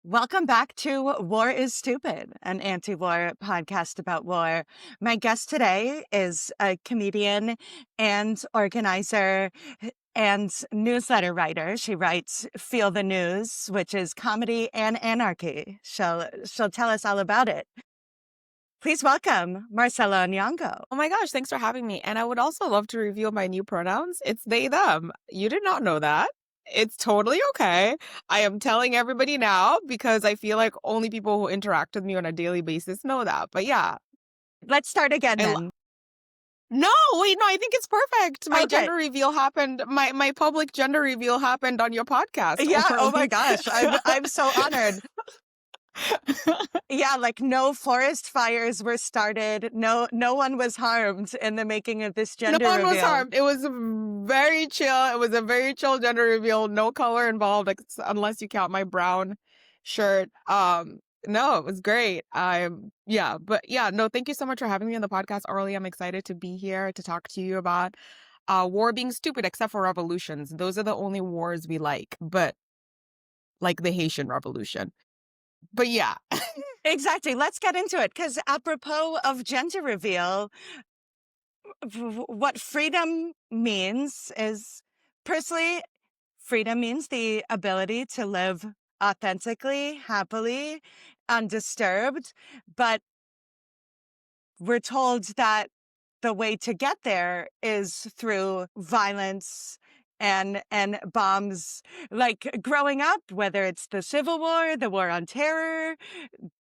Welcome back to War is Stupid, an anti-war podcast about war. My guest today is a comedian and organizer and newsletter writer. She writes Feel the News, which is comedy and anarchy. She'll tell us all about it. Please welcome Marcela Onyango. Oh my gosh, thanks for having me. And I would also love to reveal my new pronouns. It's they, them. You did not know that. It's totally okay. I am telling everybody now because I feel like only people who interact with me on a daily basis know that. But yeah. Let's start again I lo- then. no, wait, no, I think it's perfect. My Okay. gender reveal happened. My public gender reveal happened on your podcast. Yeah, oh my Orli. gosh, I'm so honored. Yeah, like no forest fires were started. No one was harmed in the making of this No gender one was reveal. harmed. It was very chill. It was a very chill gender reveal. No color involved, unless you count my brown shirt. No, it was great. No, thank you so much for having me on the podcast, Orly. I'm excited to be here to talk to you about war being stupid, except for revolutions. Those are the only wars we like, but like the Haitian Revolution. But yeah. Exactly. Let's get into it. Because apropos of gender reveal, what freedom means is, personally, freedom means the ability to live authentically, happily, undisturbed. But we're told that the way to get there is through violence and bombs. Like growing up, whether it's the Civil War, the War on Terror,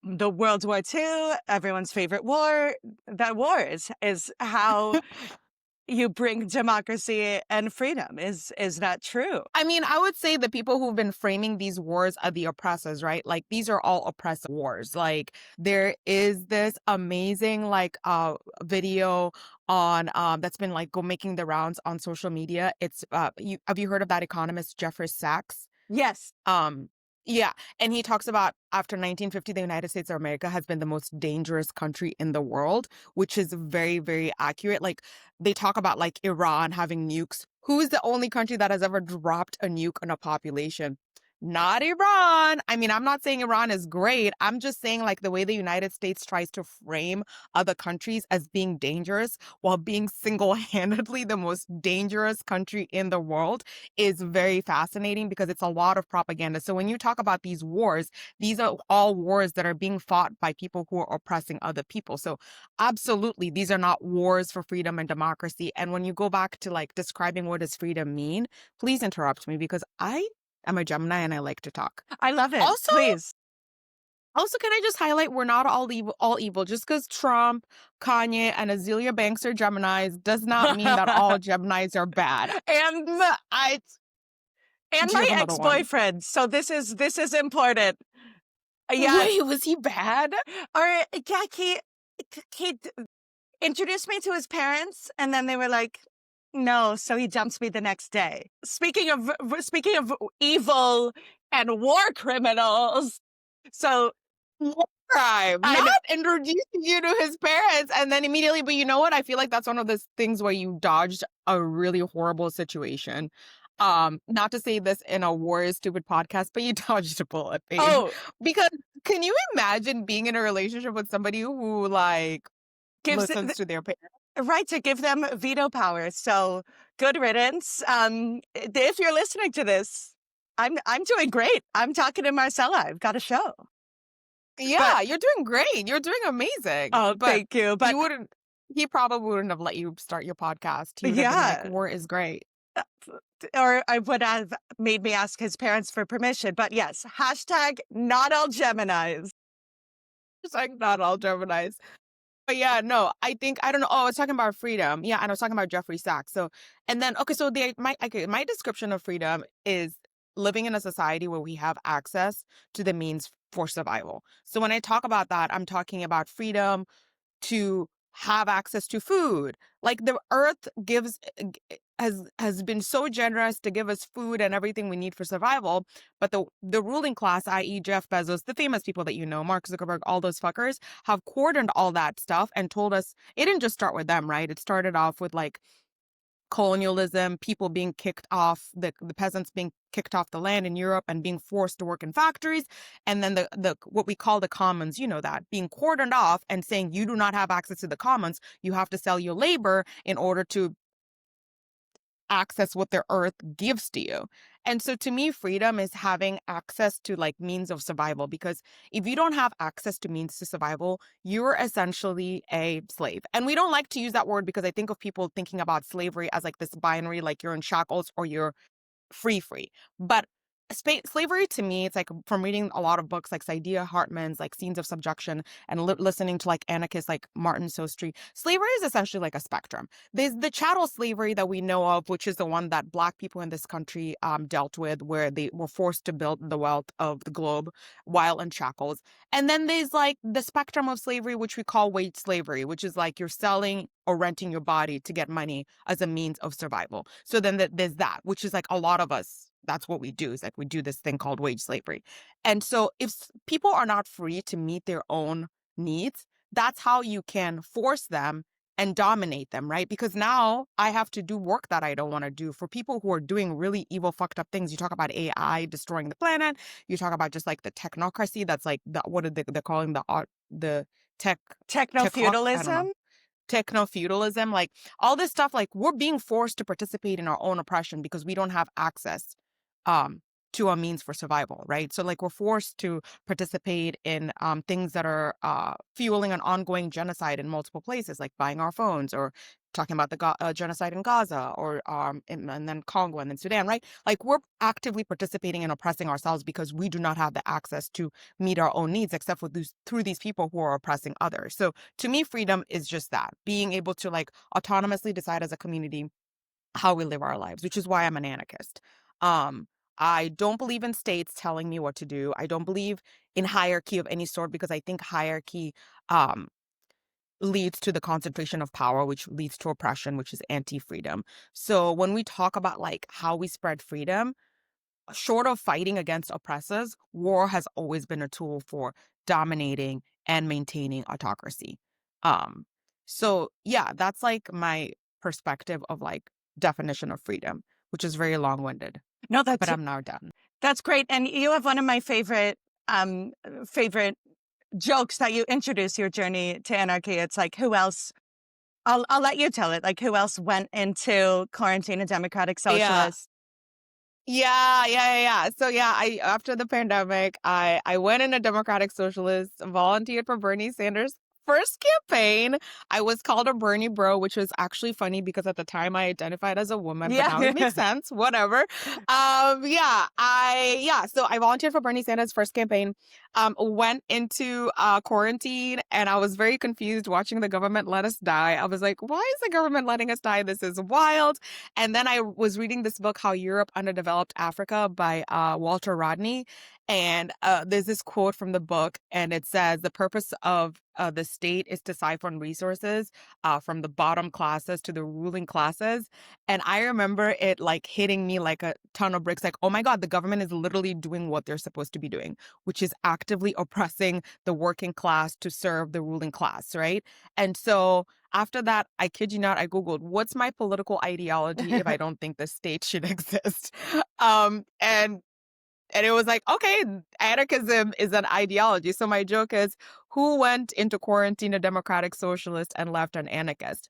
the World War II, everyone's favorite war, that war is how you bring democracy and freedom. Is that true? I mean, I would say the people who've been framing these wars are the oppressors, right? Like these are all oppressive wars. Like there is this amazing video on that's been making the rounds on social media. It's have you heard of that economist Jeffrey Sachs? Yes. Yeah, and he talks about after 1950, the United States of America has been the most dangerous country in the world, which is very, very accurate. Like they talk about like Iran having nukes. Who is the only country that has ever dropped a nuke on a population? Not Iran. I mean, I'm not saying Iran is great. I'm just saying like the way the United States tries to frame other countries as being dangerous while being single-handedly the most dangerous country in the world is very fascinating because it's a lot of propaganda. So when you talk about these wars, these are all wars that are being fought by people who are oppressing other people. So absolutely, these are not wars for freedom and democracy. And when you go back to like describing what does freedom mean, please interrupt me because I'm a Gemini and I like to talk. I love it. Also, Please. can I just highlight we're not all evil. Just because Trump, Kanye, and Azealia Banks are Geminis does not mean that all Geminis are bad. And Do you my have another one? ex-boyfriend. So this is important. Yeah. Wait, was he bad? Or yeah, he introduced me to his parents, and then they were like, no, so he dumps me the next day. Speaking of evil and war criminals, so War crime. I Not introducing you to his parents and then immediately. But you know what? I feel like that's one of those things where you dodged a really horrible situation. Not to say this in a War is Stupid podcast, but you dodged a bullet, babe. oh, Because can you imagine being in a relationship with somebody who like gives listens to their parents? right to give them veto power. So good riddance. If you're listening to this, I'm doing great. I'm talking to Marcela. I've got a show. Yeah, you're doing great. You're doing amazing. Oh, thank you. But he probably wouldn't have let you start your podcast. He would have been like, war is great. Or I would have made me ask his parents for permission. But yes, hashtag not all Geminis. It's like not all Geminis. But yeah, no, I don't know. Oh, I was talking about freedom. Yeah, and I was talking about Jeffrey Sachs. So, and then, okay, so my description of freedom is living in a society where we have access to the means for survival. So when I talk about that, I'm talking about freedom to have access to food. Like the earth has been so generous to give us food and everything we need for survival, but the ruling class, i.e. Jeff Bezos, the famous people that you know, Mark Zuckerberg, all those fuckers, have cordoned all that stuff and told us it didn't just start with them, right? It started off with like colonialism, people being kicked off, the peasants being kicked off the land in Europe and being forced to work in factories, and then the what we call the commons, you know, that being cordoned off and saying you do not have access to the commons, you have to sell your labor in order to access what the earth gives to you. And so to me, freedom is having access to like means of survival, because if you don't have access to means to survival, you're essentially a slave. And we don't like to use that word because I think of people thinking about slavery as like this binary, like you're in shackles or you're free. But slavery to me, it's like from reading a lot of books like Saidiya Hartman's like Scenes of Subjection and listening to like anarchists like Martin Sostre, slavery is essentially like a spectrum. There's the chattel slavery that we know of, which is the one that Black people in this country dealt with, where they were forced to build the wealth of the globe while in shackles. And then there's like the spectrum of slavery, which we call wage slavery, which is like you're selling or renting your body to get money as a means of survival. So then there's that, which is like a lot of us, that's what we do, is like we do this thing called wage slavery. And so if people are not free to meet their own needs, that's how you can force them and dominate them, right? Because now I have to do work that I don't want to do. For people who are doing really evil, fucked up things, you talk about AI destroying the planet. You talk about just like the technocracy. That's like what are they're calling the art, the Techno I don't know, feudalism. techno-feudalism, like all this stuff, like we're being forced to participate in our own oppression because we don't have access um to a means for survival, right? So like we're forced to participate in things that are fueling an ongoing genocide in multiple places, like buying our phones, or talking about the genocide in Gaza, or and then Congo and then Sudan, right? Like we're actively participating in oppressing ourselves because we do not have the access to meet our own needs, except for through these people who are oppressing others. So to me, freedom is just that, being able to like autonomously decide as a community how we live our lives, which is why I'm an anarchist. Um, I don't believe in states telling me what to do. I don't believe in hierarchy of any sort, because I think hierarchy um, leads to the concentration of power, which leads to oppression, which is anti-freedom. So when we talk about like how we spread freedom, short of fighting against oppressors, war has always been a tool for dominating and maintaining autocracy. Um, so yeah, that's like my perspective of like definition of freedom, which is very long-winded, No, but I'm now done. that's great. And you have one of my favorite jokes that you introduce your journey to anarchy. It's like, who else? I'll let you tell it. Like, who else went into quarantine? A democratic Yeah. socialist. Yeah. So yeah, I after the pandemic, I went in a Democratic Socialist, volunteered for Bernie Sanders' first campaign. I was called a Bernie bro, which was actually funny because at the time I identified as a woman, but now it Yeah. makes sense. Whatever. So I volunteered for Bernie Sanders' first campaign. Went into quarantine, and I was very confused watching the government let us die. I was like, why is the government letting us die? This is wild. And then I was reading this book, How Europe Underdeveloped Africa, by Walter Rodney. And there's this quote from the book, and it says, the purpose of the state is to siphon resources from the bottom classes to the ruling classes. And I remember it like hitting me like a ton of bricks, like, oh my God, the government is literally doing what they're supposed to be doing, which is actively oppressing the working class to serve the ruling class, right? And so after that, I kid you not, I Googled, what's my political ideology if I don't think the state should exist? Um, and and it was like, okay, anarchism is an ideology. So my joke is, who went into quarantine a democratic socialist and left an anarchist?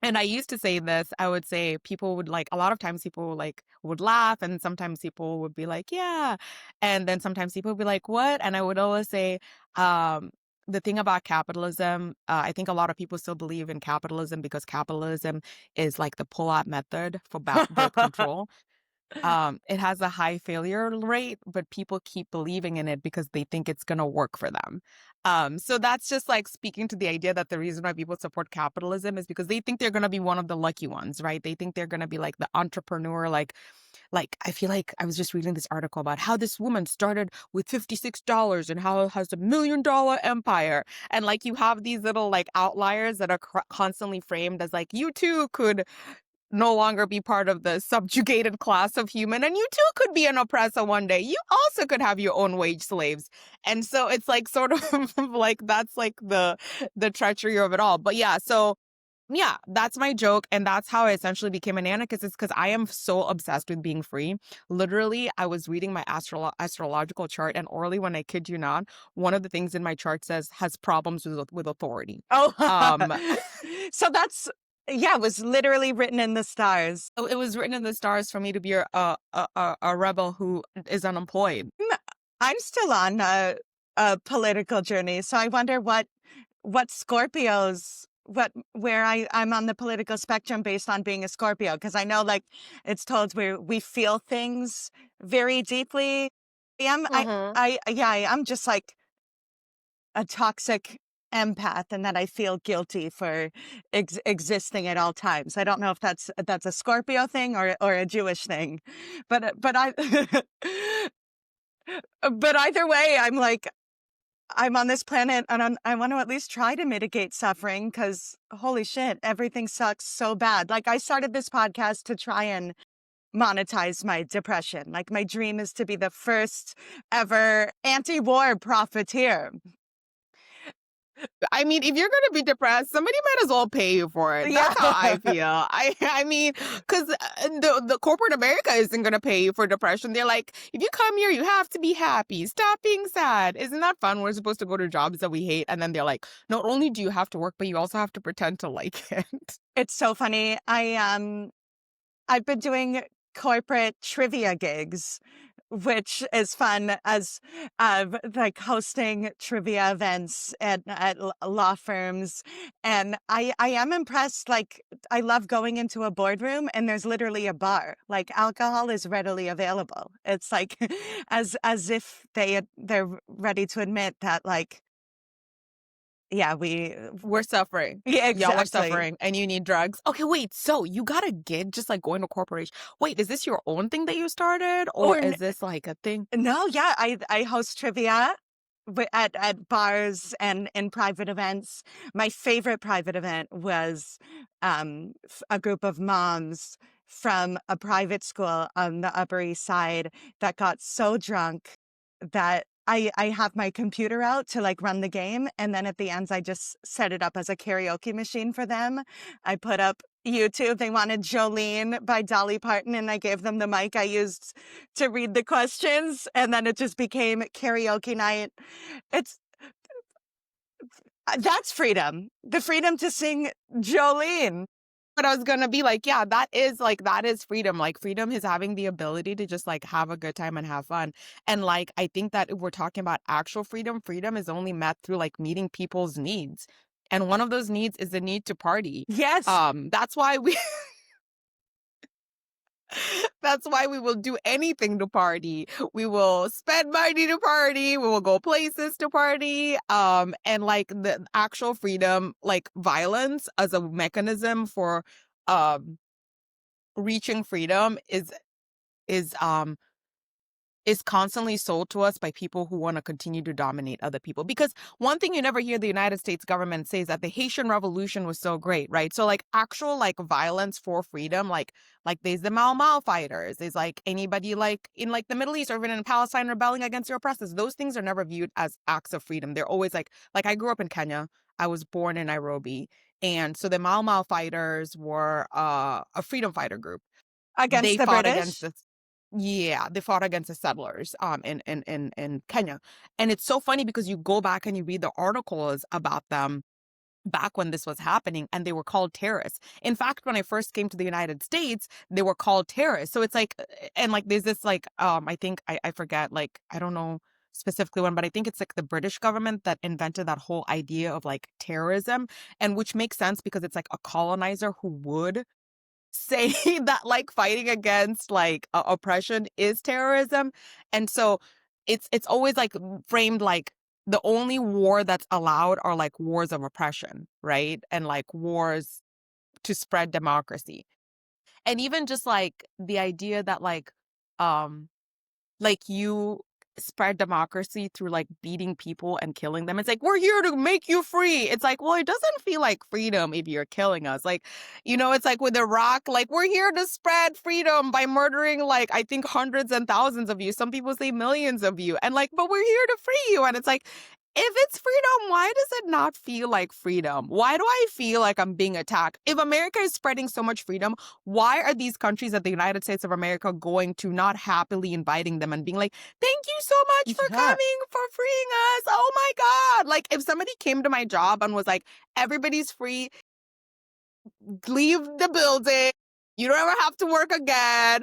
And I used to say this, I would say people would like, a lot of times people like would laugh, and sometimes people would be like, yeah. And then sometimes people would be like, what? And I would always say, the thing about capitalism, I think a lot of people still believe in capitalism because capitalism is like the pull-out method for birth control. It has a high failure rate, but people keep believing in it because they think it's going to work for them. So that's just like speaking to the idea that the reason why people support capitalism is because they think they're going to be one of the lucky ones, right? They think they're going to be like the entrepreneur, like I feel like I was just reading this article about how this woman started with $56 and how it has $1 million empire. And like you have these little like outliers that are constantly framed as like, you too could no longer be part of the subjugated class of human, and you too could be an oppressor one day. You also could have your own wage slaves. And so it's like sort of like that's like the treachery of it all. But yeah, so Yeah, that's my joke, and that's how I essentially became an anarchist, is because I am so obsessed with being free. Literally, I was reading my astrological chart, and Orly, when I kid you not, one of the things in my chart says has problems with authority. Oh, Um, so that's, yeah, it was literally written in the stars. it was written in the stars for me to be a rebel who is unemployed. Mm, I'm still on a political journey, so I wonder what Scorpios where I'm on the political spectrum based on being a Scorpio, because I know like it's told we feel things very deeply. Mhm. I'm just like a toxic empath, and that I feel guilty for existing at all times. I don't know if that's a Scorpio thing or a Jewish thing, but I but either way, I'm like I'm on this planet and I want to at least try to mitigate suffering, because holy shit, everything sucks so bad. Like I started this podcast to try and monetize my depression. Like my dream is to be the first ever anti-war profiteer. I mean, if you're gonna be depressed, somebody might as well pay you for it. Yeah. That's how I feel. I mean, because the corporate America isn't gonna pay you for depression. They're like, if you come here, you have to be happy. Stop being sad. Isn't that fun? We're supposed to go to jobs that we hate, and then they're like, not only do you have to work, but you also have to pretend to like it. It's so funny. I've been doing corporate trivia gigs, which is fun as like hosting trivia events at law firms. And I am impressed. Like I love going into a boardroom and there's literally a bar. Like alcohol is readily available. It's like as if they're ready to admit that like, yeah, We're suffering. yeah, Y'all are exactly. suffering, and you need drugs. Okay, wait. So you got a gig just like going to corporation. Wait, is this your own thing that you started, or Or is this like a thing? No, yeah, I host trivia at bars and in private events. My favorite private event was a group of moms from a private school on the Upper East Side that got so drunk that I have my computer out to like run the game, and then at the end I just set it up as a karaoke machine for them. I put up YouTube. They wanted Jolene by Dolly Parton, and I gave them the mic I used to read the questions, and then it just became karaoke night. It's that's freedom. The freedom to sing Jolene. But I was gonna be like, yeah, that is freedom. Like freedom is having the ability to just like have a good time and have fun. And like I think that if we're talking about actual freedom, freedom is only met through like meeting people's needs. And one of those needs is the need to party. Yes. That's why we that's why we will do anything to party. We will spend money to party. We will go places to party. And like the actual freedom, like violence as a mechanism for um reaching freedom is um is constantly sold to us by people who want to continue to dominate other people. Because one thing you never hear the United States government say is that the Haitian Revolution was so great, right? So like actual like violence for freedom, like there's the Mau Mau fighters, there's like anybody like in like the Middle East or even in Palestine rebelling against your oppressors. Those things are never viewed as acts of freedom. They're always like I grew up in Kenya. I was born in Nairobi. And so the Mau Mau fighters were a freedom fighter group. They Against the fought against British. the yeah, they fought against the settlers in Kenya. And it's so funny because you go back and you read the articles about them back when this was happening, and they were called terrorists. In fact, when I first came to the United States, they were called terrorists. So it's like and like there's this like I think I forget, like I don't know specifically when, but I think it's like the British government that invented that whole idea of like terrorism, and which makes sense because it's like a colonizer who would say that like fighting against like oppression is terrorism. And so it's always like framed like the only war that's allowed are like wars of oppression, right? And like wars to spread democracy. And even just like the idea that like you spread democracy through like beating people and killing them. It's like, we're here to make you free. It's like, well, it doesn't feel like freedom if you're killing us. Like, it's like with Iraq, like we're here to spread freedom by murdering like I think hundreds and thousands of you. Some people say millions of you. And like, but we're here to free you. And it's like if it's freedom, why does it not feel like freedom? Why do I feel like I'm being attacked? If America is spreading so much freedom, why are these countries at the United States of America going to not happily inviting them and being like, thank you so much for Yeah. coming, for freeing us. Oh my God. Like if somebody came to my job and was like, everybody's free, leave the building. You don't ever have to work again.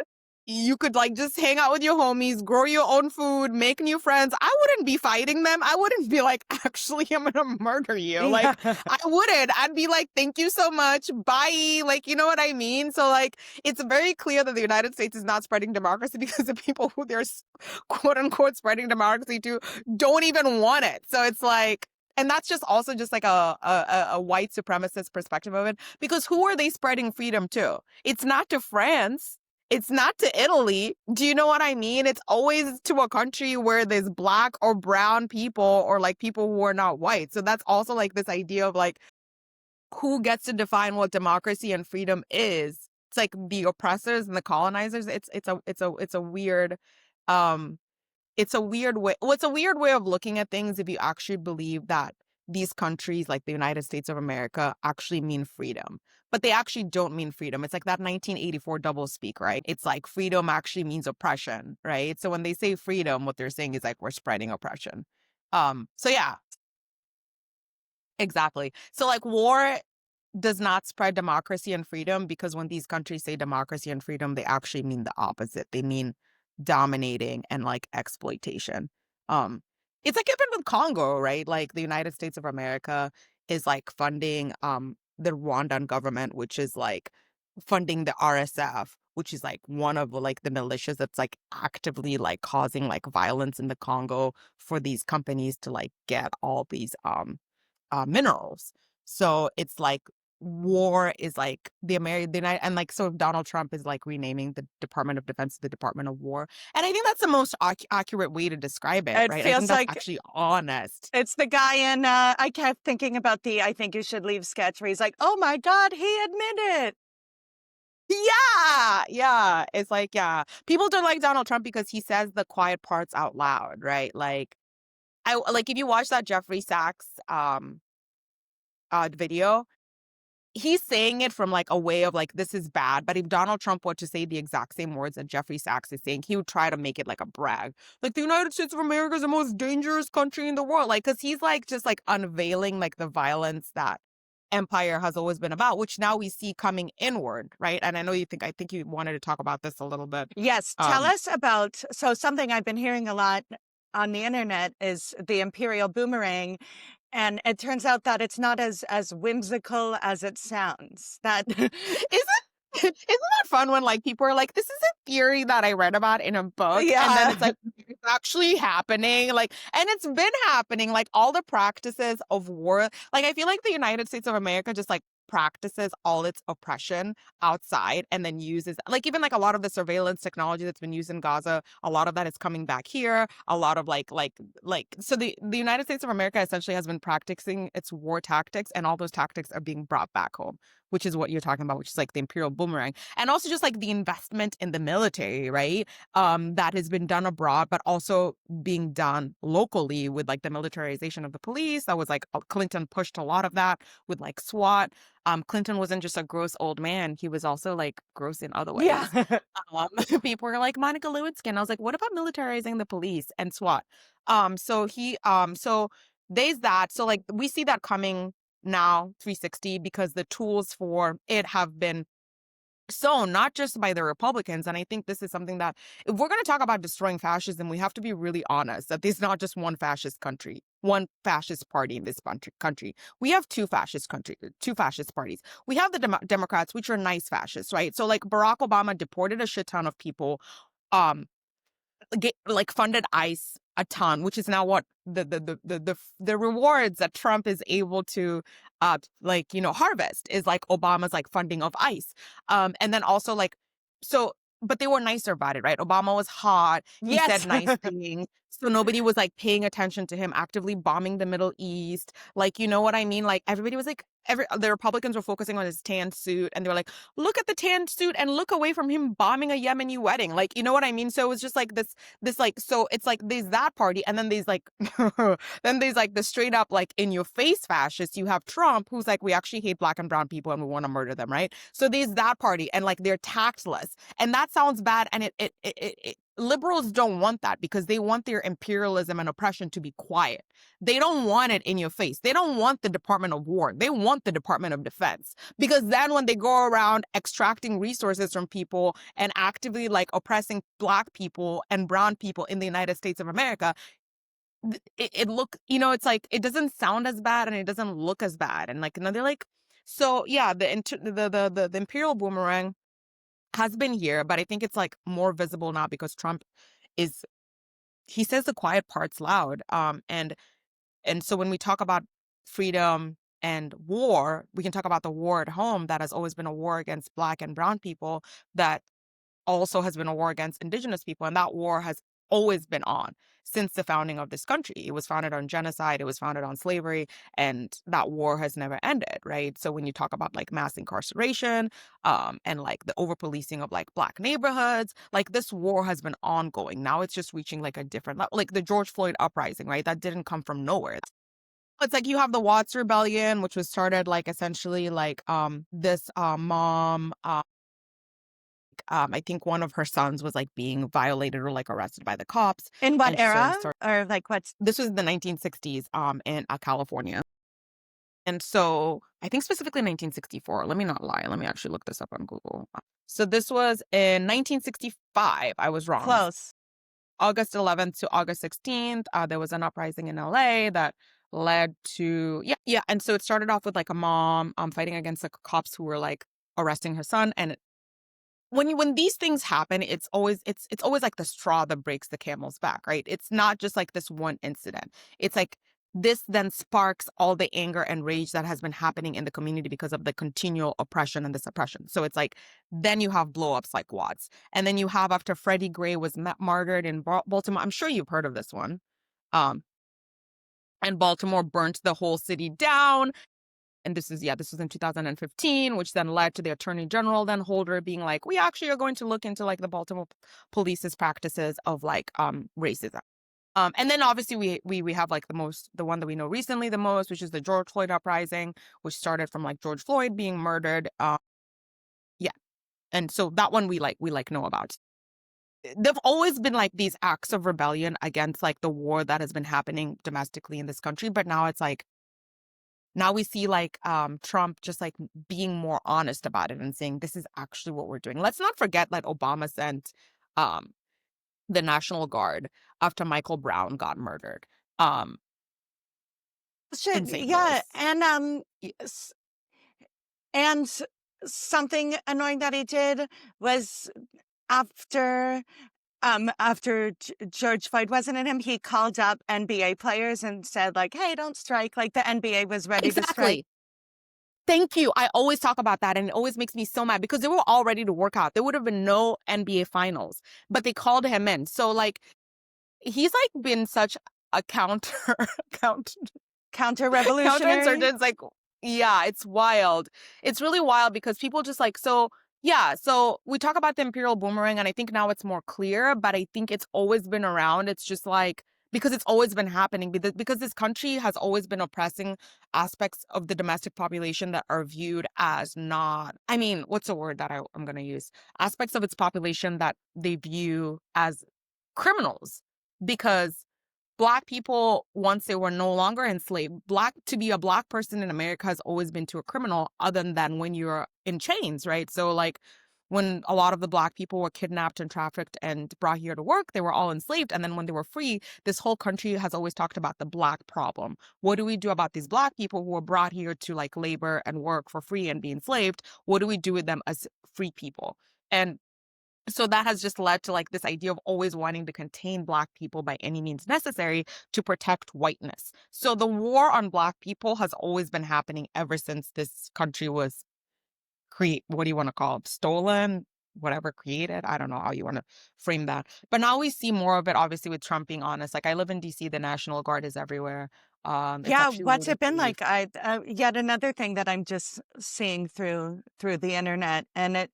You could like just hang out with your homies, grow your own food, make new friends. I wouldn't be fighting them. I wouldn't be like, actually, I'm gonna murder you. Yeah. Like, I wouldn't. I'd be like, thank you so much. Bye. Like, you know what I mean? So, like, it's very clear that the United States is not spreading democracy because the people who they're quote unquote spreading democracy to don't even want it. So it's like, and that's just also just like a white supremacist perspective of it. Because who are they spreading freedom to? It's not to France. It's not to Italy. Do you know what I mean? It's always to a country where there's black or brown people or like people who are not white. So that's also like this idea of like who gets to define what democracy and freedom is. It's like the oppressors and the colonizers. It's a weird um it's a weird way. Well, it's a weird way of looking at things if you actually believe that these countries, like the United States of America, actually mean freedom. But they actually don't mean freedom. It's like that 1984 doublespeak, right? It's like freedom actually means oppression, right? So when they say freedom, what they're saying is like we're spreading oppression. So yeah, exactly. So like war does not spread democracy and freedom because when these countries say democracy and freedom, they actually mean the opposite. They mean dominating and like exploitation. Um, it's like even with Congo, right? Like the United States of America is like funding the Rwandan government, which is like funding the RSF, which is like one of like the militias that's like actively like causing like violence in the Congo for these companies to like get all these minerals. So it's like war is like the United, and like so Donald Trump is like renaming the Department of Defense to the Department of War, and I think that's the most accurate way to describe it, It right? I think feels that's like actually honest. it's the guy in, I kept thinking about the I think you should leave sketch where he's like, oh my God, he admitted. Yeah, yeah. It's like yeah, people don't like Donald Trump because he says the quiet parts out loud, right? Like I like if you watch that Jeffrey Sachs video, he's saying it from like a way of like this is bad, but if Donald Trump were to say the exact same words that Jeffrey Sachs is saying, he would try to make it like a brag, like the United States of America is the most dangerous country in the world, like because he's like just like unveiling like the violence that empire has always been about, which now we see coming inward, right? And I know I think you wanted to talk about this a little bit. Yes, tell um us about, so something I've been hearing a lot on the internet is the imperial boomerang. And it turns out that it's not as whimsical as it sounds. That Isn't that fun when like people are like, this is a theory that I read about in a book, and then it's yeah. like it's actually happening, like, and it's been happening, like all the practices of war. Like I feel like the United States of America just like practices all its oppression outside and then uses like even like a lot of the surveillance technology that's been used in Gaza, a lot of that is coming back here. A lot of like so the United States of America essentially has been practicing its war tactics, and all those tactics are being brought back home, which is what you're talking about, which is like the imperial boomerang. And also just like the investment in the military, right? That has been done abroad, but also being done locally with like the militarization of the police. That was like Clinton pushed a lot of that with like SWAT. Clinton wasn't just a gross old man. He was also like gross in other ways. Yeah. Um, people were like Monica Lewinsky. And I was like, what about militarizing the police and SWAT? So there's that. So like we see that coming now 360 because the tools for it have been sown not just by the Republicans. And I think this is something that if we're going to talk about destroying fascism, we have to be really honest that there's not just one fascist country, one fascist party in this country. We have two fascist parties. We have the Democrats, which are nice fascists, right? So like Barack Obama deported a shit ton of people. Um, like funded ICE a ton, which is now what the rewards that Trump is able to like harvest is like Obama's like funding of ICE. And then also like so but they were nicer about it, right? Obama was hot. He said Yes. nice things. So nobody was like paying attention to him actively bombing the Middle East. Like, you know what I mean? Like everybody was like, the Republicans were focusing on his tan suit and they were like, look at the tan suit and look away from him bombing a Yemeni wedding. Like, you know what I mean? So it was just like this like, so it's like there's that party and then there's like, then there's like the straight up like in your face fascists. You have Trump who's like, we actually hate black and brown people and we want to murder them, right? So there's that party and like they're tactless. And that sounds bad. And liberals don't want that because they want their imperialism and oppression to be quiet. They don't want it in your face. They don't want the Department of War. They want the Department of Defense. Because then when they go around extracting resources from people and actively like oppressing black people and brown people in the United States of America, it look, you know, it's like it doesn't sound as bad and it doesn't look as bad. And like, you know, they're like, so yeah, the imperial boomerang has been here, but I think it's like more visible now because Trump is he says the quiet parts loud. And so when we talk about freedom and war, we can talk about the war at home that has always been a war against black and brown people that also has been a war against indigenous people. And that war has always been on since the founding of this country. It was founded on genocide, it was founded on slavery, and that war has never ended, right? So when you talk about like mass incarceration, and like the over policing of like black neighborhoods, like this war has been ongoing. Now it's just reaching like a different level, like the George Floyd uprising, right? That didn't come from nowhere. It's like you have the Watts Rebellion, which was started like essentially like this mom I think one of her sons was like being violated or like arrested by the cops. In what And she sort era? of started, Or like what's this was the 1960s in California. And so I think specifically 1964. Let me not lie. Let me actually look this up on Google. So this was in 1965. I was wrong. close? August 11th to August 16th. There was an uprising in LA that led to, yeah. And so it started off with like a mom fighting against the cops who were like arresting her son. And when these things happen, it's always like the straw that breaks the camel's back, right? It's not just like this one incident. It's like this then sparks all the anger and rage that has been happening in the community because of the continual oppression and the suppression. So it's like then you have blowups like Watts, and then you have after Freddie Gray was martyred in Baltimore. I'm sure you've heard of this one. Um, and Baltimore burnt the whole city down. And this was in 2015, which then led to the attorney general then Holder being like, we actually are going to look into like the Baltimore police's practices of like racism. And then obviously we have like the one that we know recently the most, which is the George Floyd uprising, which started from like George Floyd being murdered. Yeah. And so that one we know about. There've always been like these acts of rebellion against like the war that has been happening domestically in this country, but now it's like now we see like Trump just like being more honest about it and saying this is actually what we're doing. Let's not forget that Obama sent um, the National Guard after Michael Brown got murdered. In Shit, St. yeah, Louis. and something annoying that he did was after after George Floyd wasn't in him, he called up NBA players and said like, "Hey, don't strike." Like the NBA was ready to strike. Exactly. Thank you. I always talk about that and it always makes me so mad because they were all ready to work out. There would have been no NBA finals, but they called him in. So like he's like been such a counter Counter revolutionary. counterinsurgents, like, yeah, it's wild. It's really wild because people just like, so, yeah, so we talk about the imperial boomerang, and I think now it's more clear, but I think it's always been around. It's just like, because it's always been happening, because this country has always been oppressing aspects of the domestic population that are viewed as not, I mean, what's the word that I'm going to use? Aspects of its population that they view as criminals because Black people, once they were no longer enslaved, to be a Black person in America has always been to a criminal other than when you're in chains, right? So like when a lot of the Black people were kidnapped and trafficked and brought here to work, they were all enslaved. And then when they were free, this whole country has always talked about the Black problem. What do we do about these Black people who were brought here to like labor and work for free and be enslaved? What do we do with them as free people? And so that has just led to like this idea of always wanting to contain Black people by any means necessary to protect whiteness. So the war on Black people has always been happening ever since this country was what do you want to call it? Stolen? whatever created. I don't know how you want to frame that. But now we see more of it, obviously, with Trump being honest. Like I live in DC, the National Guard is everywhere. It's Yeah, actually what's really it been safe. like? I yet another thing that I'm just seeing through the internet, and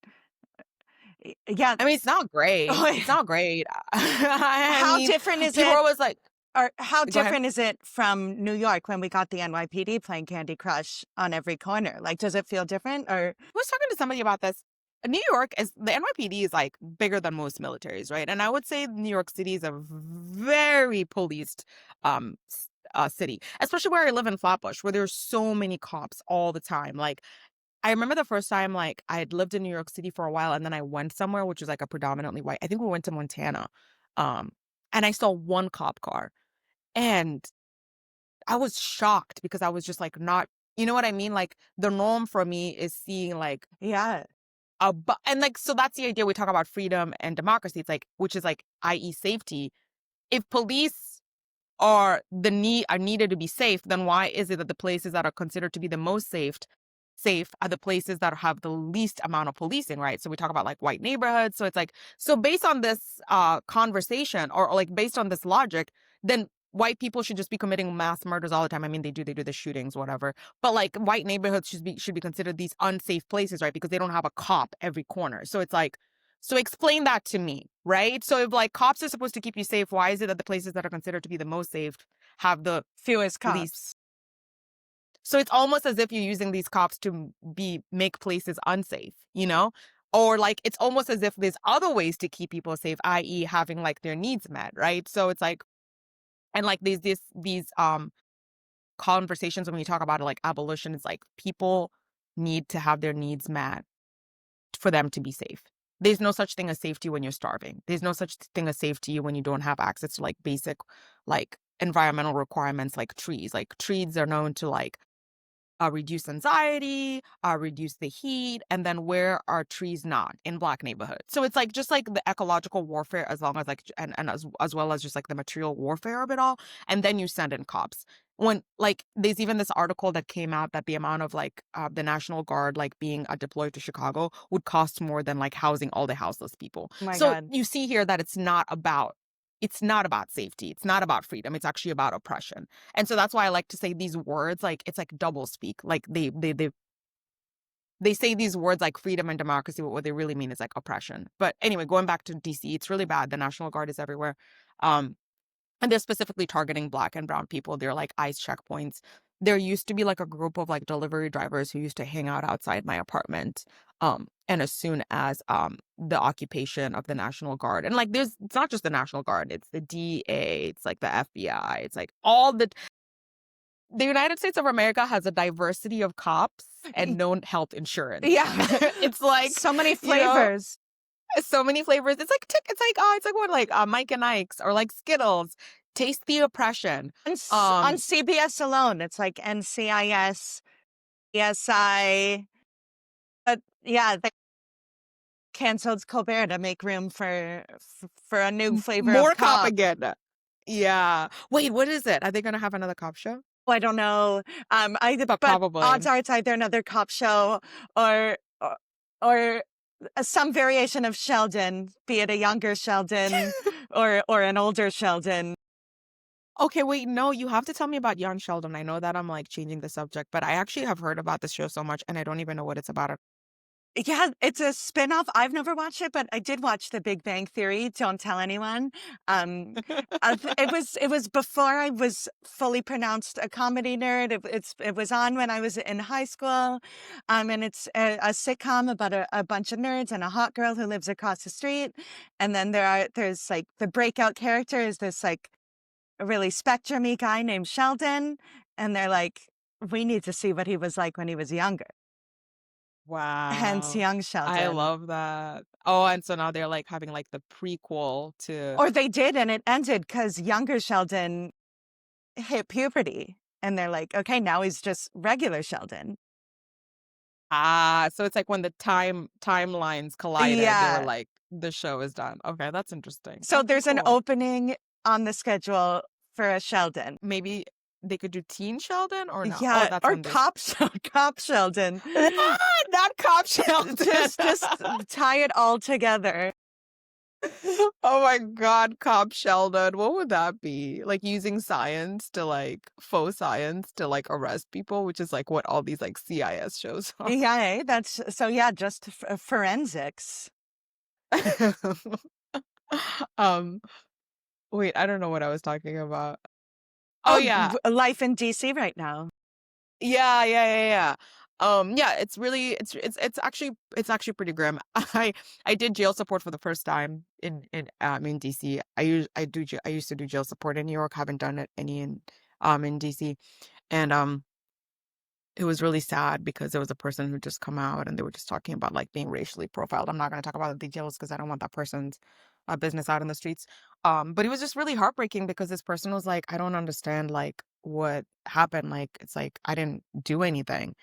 yeah. I mean, it's not great. It's not great. I How mean, different is people are it? always like, Or how go ahead. different is it from New York when we got the NYPD playing Candy Crush on every corner? Like, does it feel different? Or I was talking to somebody about this. New York is the NYPD is like bigger than most militaries, right? And I would say New York City is a very policed city, especially where I live in Flatbush, where there's so many cops all the time. Like I remember the first time, like I had lived in New York City for a while, and then I went somewhere which was like a predominantly white. I think we went to Montana, um, and I saw one cop car, and I was shocked because I was just like not, you know what I mean? Like the norm for me is seeing like yeah, and like so that's the idea we talk about freedom and democracy. It's like which is like i.e. safety. If police are needed to be safe, then why is it that the places that are considered to be the most safe are the places that have the least amount of policing, right? So we talk about like white neighborhoods. So it's like so based on this conversation or like based on this logic, then white people should just be committing mass murders all the time. I mean, they do the shootings, whatever. But like white neighborhoods should be considered these unsafe places, right? Because they don't have a cop every corner. So it's like so explain that to me, right? So if like cops are supposed to keep you safe, why is it that the places that are considered to be the most safe have the fewest least? cops. So it's almost as if you're using these cops to be make places unsafe, you know? Or like it's almost as if there's other ways to keep people safe, i.e. having like their needs met, right? So it's like and like these conversations when we talk about it, like abolition, it's like people need to have their needs met for them to be safe. There's no such thing as safety when you're starving. There's no such thing as safety when you don't have access to like basic like environmental requirements like trees. Like trees are known to like reduce anxiety, reduce the heat, and then where are trees not in black neighborhoods? So it's like just like the ecological warfare, as long as like and as well as just like the material warfare of it all, and then you send in cops. When like there's even this article that came out that the amount of like the National Guard like being deployed to Chicago would cost more than like housing all the houseless people. Oh my So God. you see here that it's not about safety. It's not about freedom. It's actually about oppression. And so that's why I like to say these words, like it's like double speak. Like they say these words like freedom and democracy, but what they really mean is like oppression. But anyway, going back to DC, it's really bad. The National Guard is everywhere. Um, and they're specifically targeting black and brown people. They're like ICE checkpoints. There used to be like a group of like delivery drivers who used to hang out outside my apartment. And as soon as the occupation of the National Guard and like it's not just the National Guard, it's the DA, it's like the FBI, it's like all the United States of America has a diversity of cops and no health insurance. Yeah, It's like, so many you know, flavors. so many flavors. It's like what like Mike and Ike's or like Skittles. Taste the oppression. On Um CBS alone, it's like NCIS, ESI. But yeah, they canceled Colbert to make room for a new flavor of More cop cop. again. Yeah. Wait, what is it? Are they gonna have another cop show? I don't know. But But odds probably. are it's either another cop show or or some variation of Sheldon, be it a younger Sheldon or an older Sheldon. Okay, wait, no, you have to tell me about Young Sheldon. I know that I'm like changing the subject, but I actually have heard about this show so much and I don't even know what it's about. Yeah, it's a spinoff. I've never watched it, but I did watch The Big Bang Theory. Don't tell anyone. Um, it was before I was fully pronounced a comedy nerd. It was on when I was in high school, and it's a sitcom about a bunch of nerds and a hot girl who lives across the street. And then there's like the breakout character is this like a really spectrum-y guy named Sheldon, and they're like, we need to see what he was like when he was younger. Hence, Wow. young I Sheldon. love that. Oh, and so now they're like having like the prequel to Or they did, and it ended because younger Sheldon hit puberty, and they're like, "Okay, now he's just regular Sheldon." so it's like when the timelines collided, they were Yeah. like, the show is done. Okay, that's interesting. So Okay, there's an cool. opening on the schedule for a Sheldon. Maybe they could do Teen Sheldon or no? Oh, Yeah, that's or when they Cop Sheldon. not Cop Sheldon. Just tie it all together. Oh my God, Cop Sheldon. What would that be? Like using science to like faux science to like arrest people, which is like what all these like CIS shows are. Yeah, that's so yeah, just forensics. um, wait, I don't know what I was talking about. Oh Oh, yeah. life in DC right now. Yeah, yeah, yeah, yeah. Yeah, it's really it's actually pretty grim. I did jail support for the first time in DC. I used to do jail support in New York, haven't done it any in DC. And it was really sad because there was a person who just come out and they were just talking about like being racially profiled. I'm not going to talk about the details because I don't want that person's business out in the streets. But it was just really heartbreaking because this person was like, I don't understand like what happened. Like it's like I didn't do anything.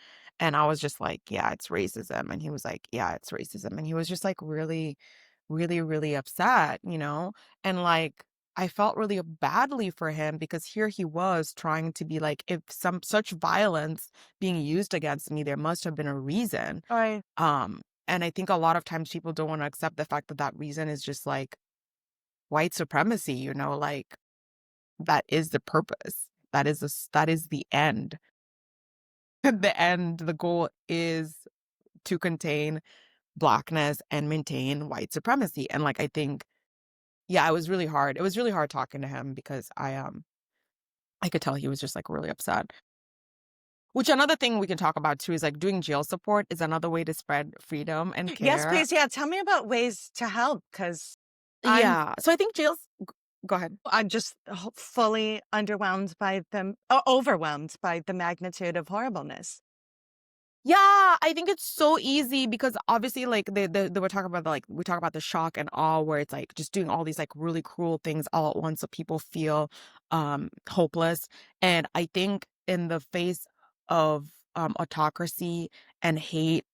And I was just like, yeah, it's racism. And he was like, yeah, it's racism. And he was just like really, really, really upset, you know? And like I felt really badly for him because here he was trying to be like, if some such violence being used against me, there must have been a reason. Right. And I think a lot of times people don't want to accept the fact that that reason is just like white supremacy, you know, like that is the purpose. That is the end. The end, the goal is to contain blackness and maintain white supremacy. And like I think, yeah, it was really hard. It was really hard talking to him because I could tell he was just like really upset. Which another thing we can talk about too is like doing jail support is another way to spread freedom and Yes, care. please. Yeah, tell me about ways to help because I'm Yeah. So I think go ahead. I'm just fully underwhelmed by them, overwhelmed by the magnitude of horribleness. Yeah, I think it's so easy because obviously like they were talking about the, like we talk about the shock and awe where it's like just doing all these like really cruel things all at once so people feel hopeless. And I think in the face of autocracy and hate,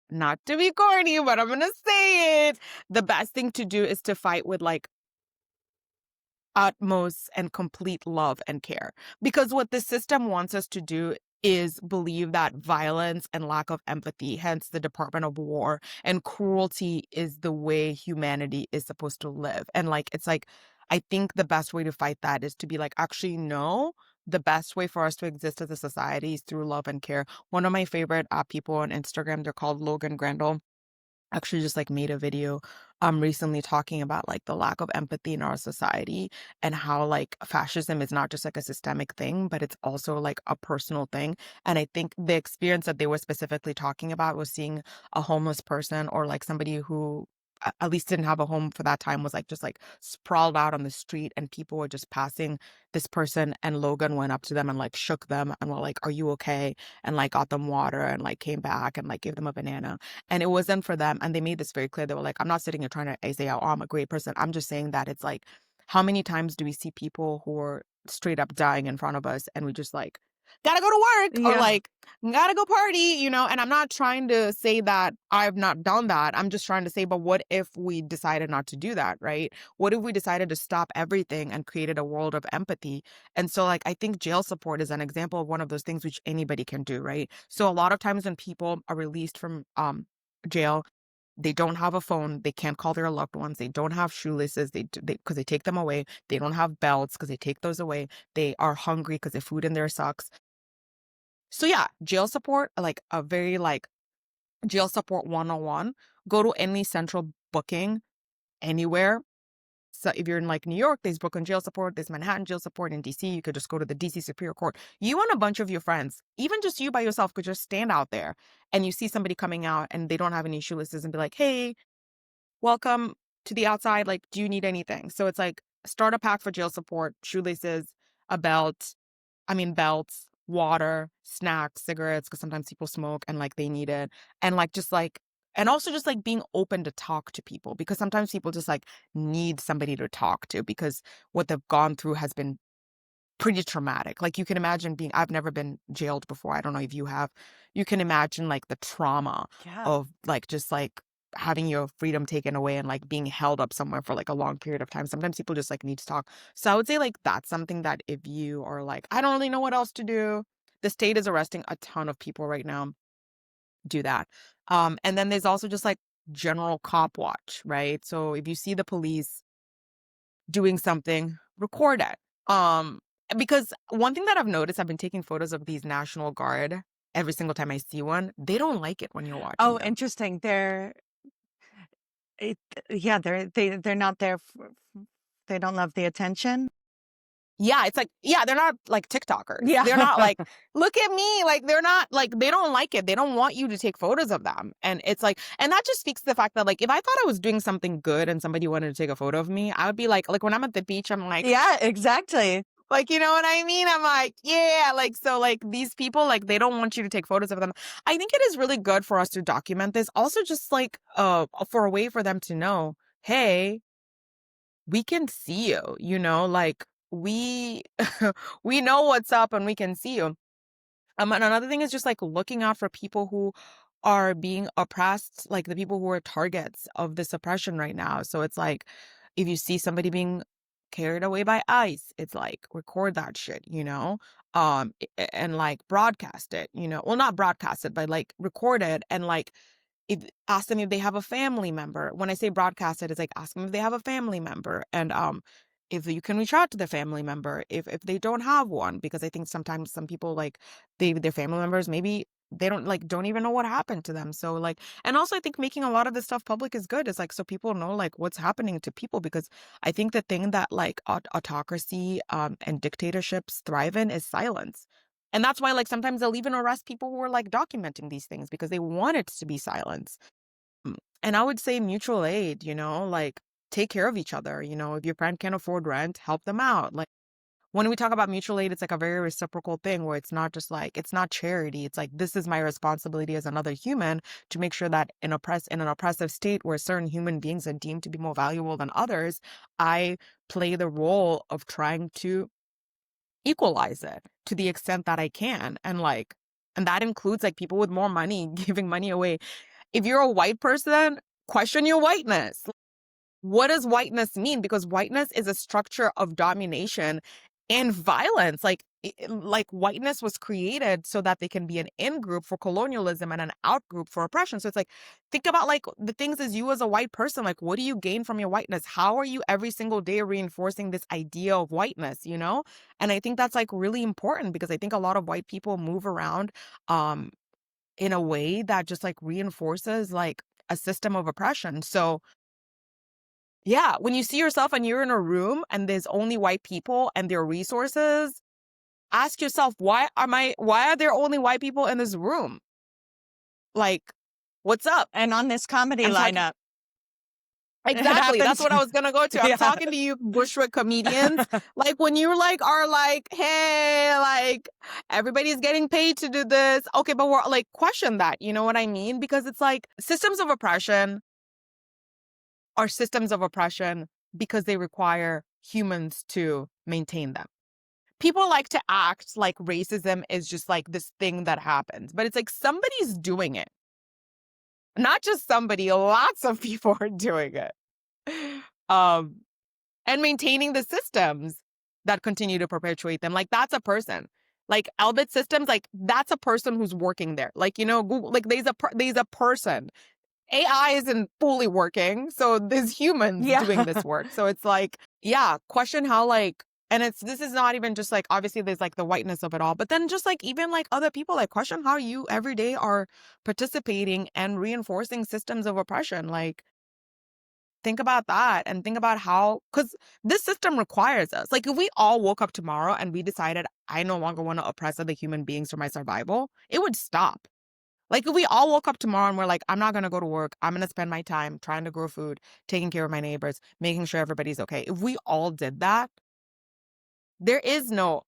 not to be corny, but I'm gonna say it. The best thing to do is to fight with like utmost and complete love and care. Because what the system wants us to do is believe that violence and lack of empathy, hence the Department of War, and cruelty is the way humanity is supposed to live. And like, it's like, I think the best way to fight that is to be like, actually, no. The best way for us to exist as a society is through love and care. One of my favorite people on Instagram, they're called Logan Grandel, actually just like made a video recently talking about like the lack of empathy in our society and how like fascism is not just like a systemic thing but it's also like a personal thing. And I think the experience that they were specifically talking about was seeing a homeless person or like somebody who at least didn't have a home for that time was like just like sprawled out on the street and people were just passing this person and Logan went up to them and like shook them and were like, are you okay? And like got them water and like came back and like gave them a banana. And it wasn't for them. And they made this very clear. They were like, I'm not sitting here trying to say, oh, I'm a great person. I'm just saying that it's like, how many times do we see people who are straight up dying in front of us and we just like, gotta go to work or Yeah. like, gotta go party, you know? And I'm not trying to say that I've not done that. I'm just trying to say, but what if we decided not to do that, right? What if we decided to stop everything and created a world of empathy? And so, like, I think jail support is an example of one of those things which anybody can do, right? So a lot of times when people are released from jail, they don't have a phone, they can't call their loved ones, they don't have shoelaces, they because they take them away, they don't have belts because they take those away, they are hungry because the food in there sucks. So yeah, jail support, like a very like jail support 101, go to any central booking anywhere. So if you're in like New York, there's Brooklyn jail support, there's Manhattan jail support. In DC, you could just go to the DC Superior Court. You and a bunch of your friends, even just you by yourself, could just stand out there and you see somebody coming out and they don't have any shoelaces and be like, hey, welcome to the outside. Like, do you need anything? So it's like start a pack for jail support, shoelaces, a belt, belts, water, snacks, cigarettes, because sometimes people smoke and like they need it. And like just like and also just like being open to talk to people because sometimes people just like need somebody to talk to because what they've gone through has been pretty traumatic. Like you can imagine being I've never been jailed before. I don't know if you have. You can imagine like the trauma Yeah. of like just like having your freedom taken away and like being held up somewhere for like a long period of time. Sometimes people just like need to talk. So I would say like that's something that if you are like, I don't really know what else to do. The state is arresting a ton of people right now. Do that. And then there's also just like general cop watch, right? So if you see the police doing something, record it. Because one thing that I've noticed, I've been taking photos of these National Guard every single time I see one. They don't like it when you're watching Oh, them. interesting. It, yeah, they're not there. They don't love the attention. Yeah, it's like, yeah, they're not like TikTokers. Yeah. They're not like, look at me. Like, they're not like, they don't like it. They don't want you to take photos of them. And it's like, and that just speaks to the fact that, like, if I thought I was doing something good and somebody wanted to take a photo of me, I would be like when I'm at the beach, I'm like, Yeah, exactly. like, you know what I mean? I'm like, yeah, like, so like these people, like, they don't want you to take photos of them. I think it is really good for us to document this. Also, just like, for a way for them to know, hey, we can see you, you know, like we we know what's up and we can see you. And another thing is just like looking out for people who are being oppressed, like the people who are targets of this oppression right now. So it's like if you see somebody being carried away by ICE, it's like record that shit, you know? And like broadcast it, you know. Well, not broadcast it, but like record it and like if ask them if they have a family member. When I say broadcast it, it's like ask them if they have a family member. And if you can reach out to the family member if they don't have one, because I think sometimes some people like their family members maybe they don't even know what happened to them. So like and also I think making a lot of this stuff public is good. It's like so people know like what's happening to people because I think the thing that like autocracy and dictatorships thrive in is silence. And that's why, like, sometimes they'll even arrest people who are, like, documenting these things because they want it to be silenced. And I would say mutual aid, you know, like, take care of each other. You know, if your friend can't afford rent, help them out. Like, when we talk about mutual aid, it's like a very reciprocal thing where it's not just like, it's not charity. It's like, this is my responsibility as another human to make sure that in an oppressive state where certain human beings are deemed to be more valuable than others, I play the role of trying to equalize it to the extent that I can. And like, and that includes like people with more money giving money away. If you're a white person, question your whiteness. What does whiteness mean? Because whiteness is a structure of domination and violence. Like whiteness was created so that they can be an in group for colonialism and an out group for oppression. So it's like, think about like the things as you as a white person, like what do you gain from your whiteness? How are you every single day reinforcing this idea of whiteness, you know? And I think that's like really important because I think a lot of white people move around um in a way that just like reinforces like a system of oppression. So yeah, when you see yourself and you're in a room and there's only white people and their resources, ask yourself, why are there only white people in this room? Like, what's up? And on this comedy I'm talking lineup, it exactly. That's happens. what I was gonna go to. I'm Yeah. talking to you Bushwick comedians. Like when you like are like, hey, like everybody's getting paid to do this. Okay, but we're like question that, you know what I mean? Because it's like systems of oppression are systems of oppression because they require humans to maintain them. People like to act like racism is just like this thing that happens, but it's like somebody's doing it. Not just somebody, lots of people are doing it. Um, and maintaining the systems that continue to perpetuate them. Like that's a person. Like Albert Systems, like that's a person who's working there. Like, you know, Google, like there's a person. AI isn't fully working, so there's humans Yeah. doing this work. So it's like, yeah, question how like, and this is not even just like, obviously there's like the whiteness of it all, but then just like even like other people, like question how you every day are participating and reinforcing systems of oppression. Like think about that and think about how, because this system requires us. Like if we all woke up tomorrow and we decided I no longer want to oppress other human beings for my survival, it would stop. Like if we all woke up tomorrow and we're like, I'm not going to go to work. I'm going to spend my time trying to grow food, taking care of my neighbors, making sure everybody's okay. If we all did that, there is no,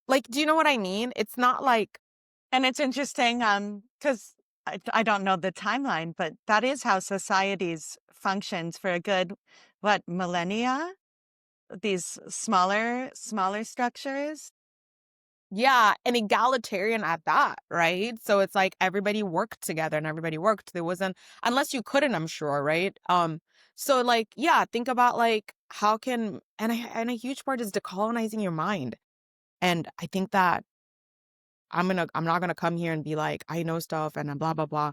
like, do you know what I mean? It's not like, And it's interesting, because I don't know the timeline, but that is how societies functions for a good, what, millennia? These smaller structures. Yeah, and egalitarian at that, right? So it's like everybody worked together and everybody worked. There wasn't unless you couldn't, I'm sure, right? So like, yeah, think about like how can and a huge part is decolonizing your mind. And I think that I'm not gonna come here and be like, I know stuff and blah blah blah.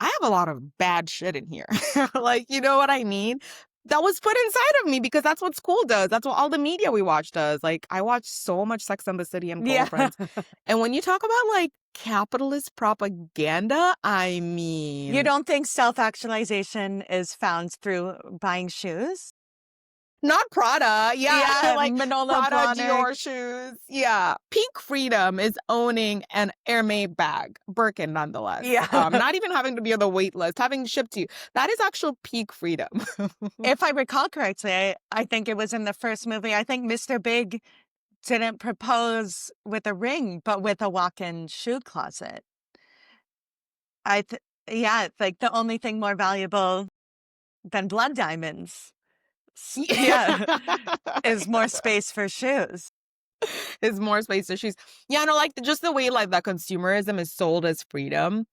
I have a lot of bad shit in here. Like, you know what I mean? That was put inside of me because that's what school does. That's what all the media we watch does. Like, I watch so much Sex and the City and Yeah. Girlfriends. And when you talk about like capitalist propaganda, I You mean, don't think self-actualization is found through buying shoes? not Prada. Yeah, Yeah, like Manolo Prada, Blahnik. Dior shoes. Yeah. Peak freedom is owning an Hermes bag, Birkin nonetheless. Yeah. Not even having to be on the wait list, having shipped to you. That is actual peak freedom. If I recall correctly, I think it was in the first movie. I think Mr. Big didn't propose with a ring, but with a walk-in shoe closet. I th Yeah, it's like the only thing more valuable than blood diamonds. Yeah. Yeah, is more space for shoes. Is more space issues. Yeah, no, like just the way like that consumerism is sold as freedom.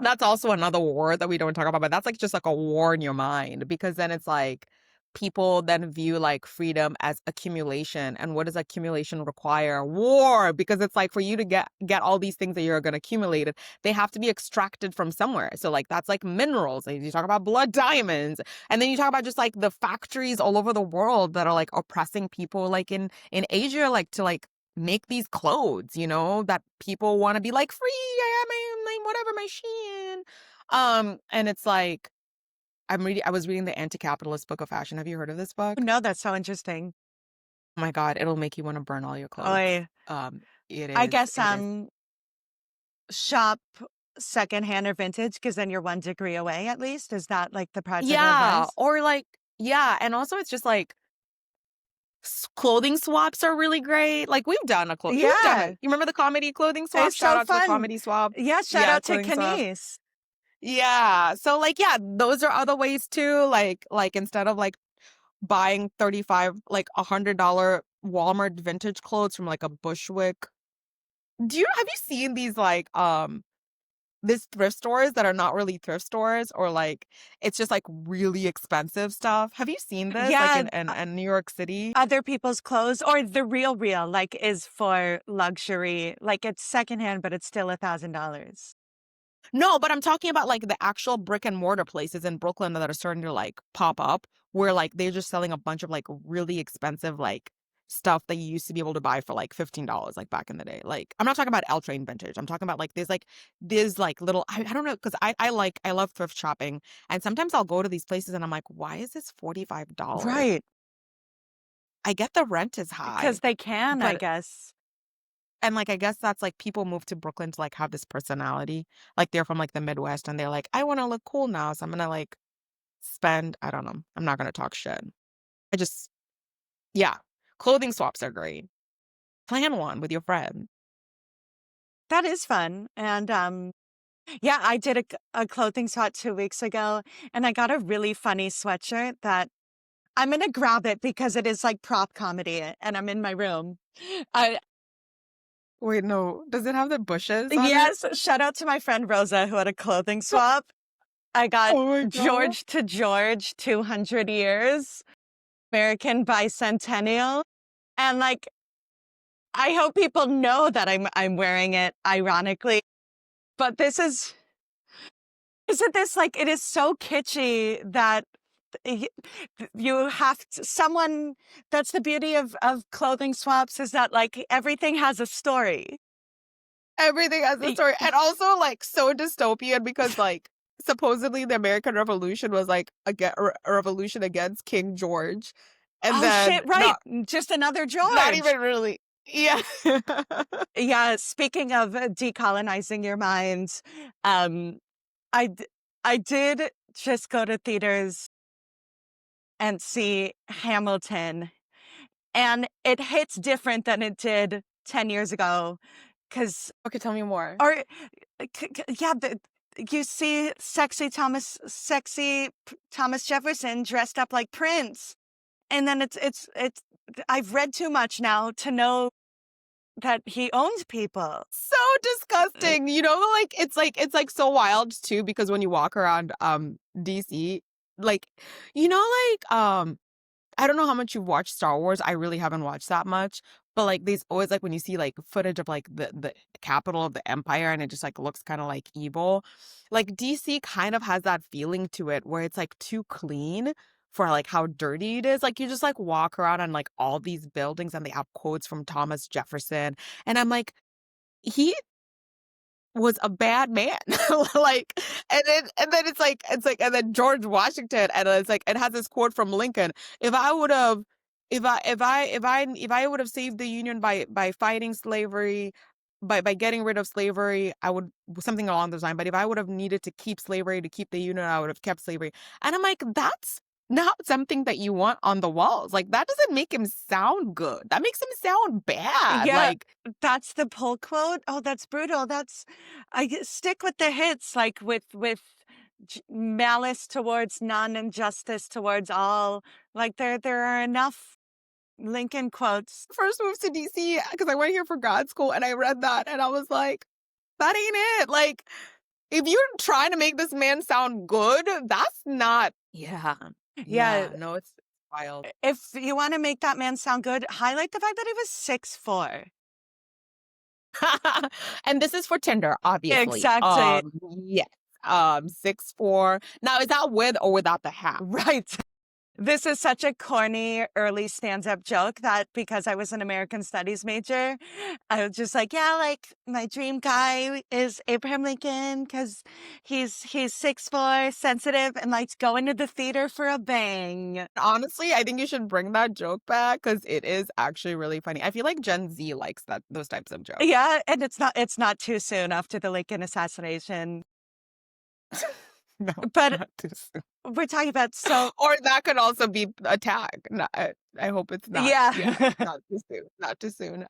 That's also another war that we don't talk about, but that's like just like a war in your mind because then it's like people then view like freedom as accumulation. And what does accumulation require? War, because it's like for you to get all these things that you're gonna accumulate, they have to be extracted from somewhere. So like that's like minerals. Like you talk about blood diamonds. And then you talk about just like the factories all over the world that are like oppressing people like in Asia, like to like make these clothes, you know, that people want to be like free. I am my whatever my Shein. And it's like I was reading the Anti-Capitalist Book of Fashion. Have you heard of this book? No, that's so interesting. Oh my God, it'll make you want to burn all your clothes. I It I is, guess, it is. shop secondhand or vintage because then you're 1 degree away at least. Is that, like, the practical Yeah, advice? or like, yeah, and also it's just like clothing swaps are really great. Like we've done it. Yeah, You remember the comedy clothing swap? it's Shout so out to the fun. comedy swap. Yeah, shout Yeah, out to clothing swap. Kenise. Yeah. So like, yeah, those are other ways too. Like instead of like buying 35 like $100 Walmart vintage clothes from like a Bushwick. Have you seen these like these thrift stores that are not really thrift stores or like it's just like really expensive stuff? Have you seen this like Yeah, in New York City? other people's clothes or the real, like, is for luxury. Like, it's secondhand, but it's still $1,000. No, but I'm talking about like the actual brick and mortar places in Brooklyn that are starting to like pop up where like they're just selling a bunch of like really expensive like stuff that you used to be able to buy for like $15 like back in the day. Like I'm not talking about L Train vintage. I'm talking about like there's like little I don't know because I love thrift shopping and sometimes I'll go to these places and I'm like, why is this $45? Right, I get the rent is because high, they can, I but guess. and, like, I guess that's, like, people move to Brooklyn to, like, have this personality. Like, they're from, like, the Midwest, and they're like, "I wanna look cool now, so I'm gonna, like, spend" I don't know. I'm not gonna talk shit. I just yeah. Clothing swaps are great. Plan one with your friend. That is fun, and, yeah, I did a clothing swap 2 weeks ago, and I got a really funny sweatshirt that I'm gonna grab it because it is like prop comedy, and I'm in my room. I Wait, no. Does it have the bushes on it? Yes, shout out to my friend Rosa who had a clothing swap. I got Oh my god. George to George 200 years, American bicentennial, and, like, I hope people know that I'm wearing it ironically, but this is isn't this, like, it is so kitschy that y you have to someone that's the beauty of clothing swaps is that, like, everything has a story. Everything has a Y story, and also, like, so dystopian because, like, supposedly the American Revolution was, like, a revolution against King George, and Oh, then shit, right, just another not George. even really. Yeah. Yeah, speaking of decolonizing your mind, um, I d I did just go to theaters and see Hamilton, and it hits different than it did 10 years ago, 'cause Okay, tell me more. or yeah, you see sexy Thomas Jefferson dressed up like Prince, and then it's I've read too much now to know that he owned people. So disgusting. You know, like it's like so wild too, because when you walk around DC, like you know, I don't know how much you've watched Star Wars. I really haven't watched that much. But like there's always like when you see like footage of like the capital of the empire and it just like looks kind of like evil. Like DC kind of has that feeling to it where it's like too clean for like how dirty it is. Like you just like walk around on like all these buildings and they have quotes from Thomas Jefferson. And I'm like, he was a bad man. Like, and then it's like and then George Washington and it's like it has this quote from Lincoln. If I would have if I would have saved the Union by fighting slavery, by getting rid of slavery, I would something along those lines. But if I would have needed to keep slavery to keep the Union, I would have kept slavery. And I'm like, that's not something that you want on the walls. Like that doesn't make him sound good. That makes him sound bad. Yeah, Like that's the pull quote. Oh, that's brutal. Stick with the hits, like with malice towards none and justice towards all. Like there are enough Lincoln quotes. first moved to DC because I went here for grad school and I read that and I was like, that ain't it. Like, if you're trying to make this man sound good, that's not, yeah. Yeah, Yeah, no, it's wild. if you want to make that man sound good, highlight the fact that he was 6'4". And this is for Tinder, obviously. Exactly. Yes. 6'4". Now, is that with or without the hat? Right. This is such a corny early stand-up joke that because I was an American Studies major, I was just like, yeah, like my dream guy is Abraham Lincoln because he's 6'4", sensitive, and likes going to the theater for a bang. Honestly, I think you should bring that joke back because it is actually really funny. I feel like Gen Z likes those types of jokes. Yeah, and it's not too soon after the Lincoln assassination. No, But not too soon. we're talking about so Or that could also be a tag. No, I hope it's not. Yeah, yeah. not too soon. Not too soon.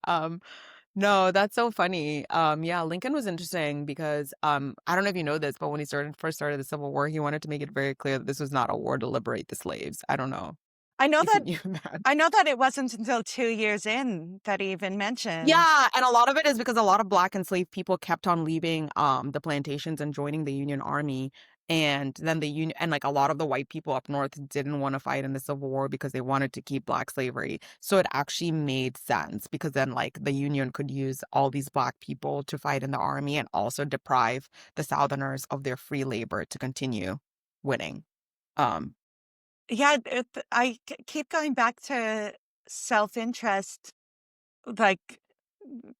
No, that's so funny. Yeah, Lincoln was interesting because I don't know if you know this, but when he first started the Civil War, he wanted to make it very clear that this was not a war to liberate the slaves. I don't know I know if you that knew that. I know that it wasn't until 2 years in that he even mentioned. Yeah, and a lot of it is because a lot of black enslaved people kept on leaving the plantations and joining the Union Army. And then the Union and like a lot of the white people up north didn't want to fight in the Civil War because they wanted to keep black slavery. So it actually made sense because then like the Union could use all these black people to fight in the army and also deprive the Southerners of their free labor to continue winning. Um Yeah, keep going back to self-interest. Like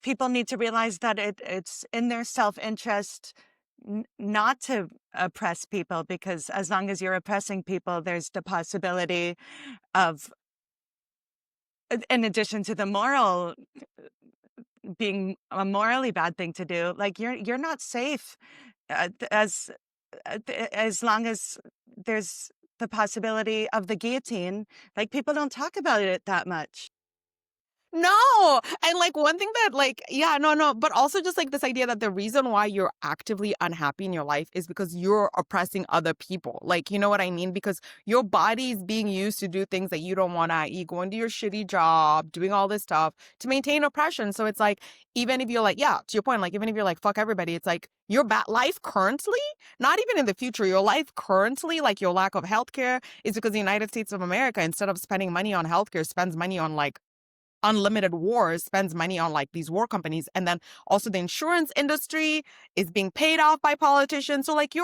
people need to realize that it's in their self-interest not to oppress people because as long as you're oppressing people, there's the possibility of, in addition to the moral being a morally bad thing to do, like you're not safe as long as there's the possibility of the guillotine. Like people don't talk about it that much. No. And like one thing that like, yeah, no, but also just like this idea that the reason why you're actively unhappy in your life is because you're oppressing other people. Like, you know what I mean? Because your body is being used to do things that you don't want to eat, going to your shitty job, doing all this stuff to maintain oppression. So it's like, even if you're like, yeah, to your point, like even if you're like, fuck everybody, it's like your life currently, not even in the future, your life currently, like your lack of healthcare is because the United States of America, instead of spending money on healthcare, spends money on like unlimited wars, spends money on like these war companies, and then also the insurance industry is being paid off by politicians. So like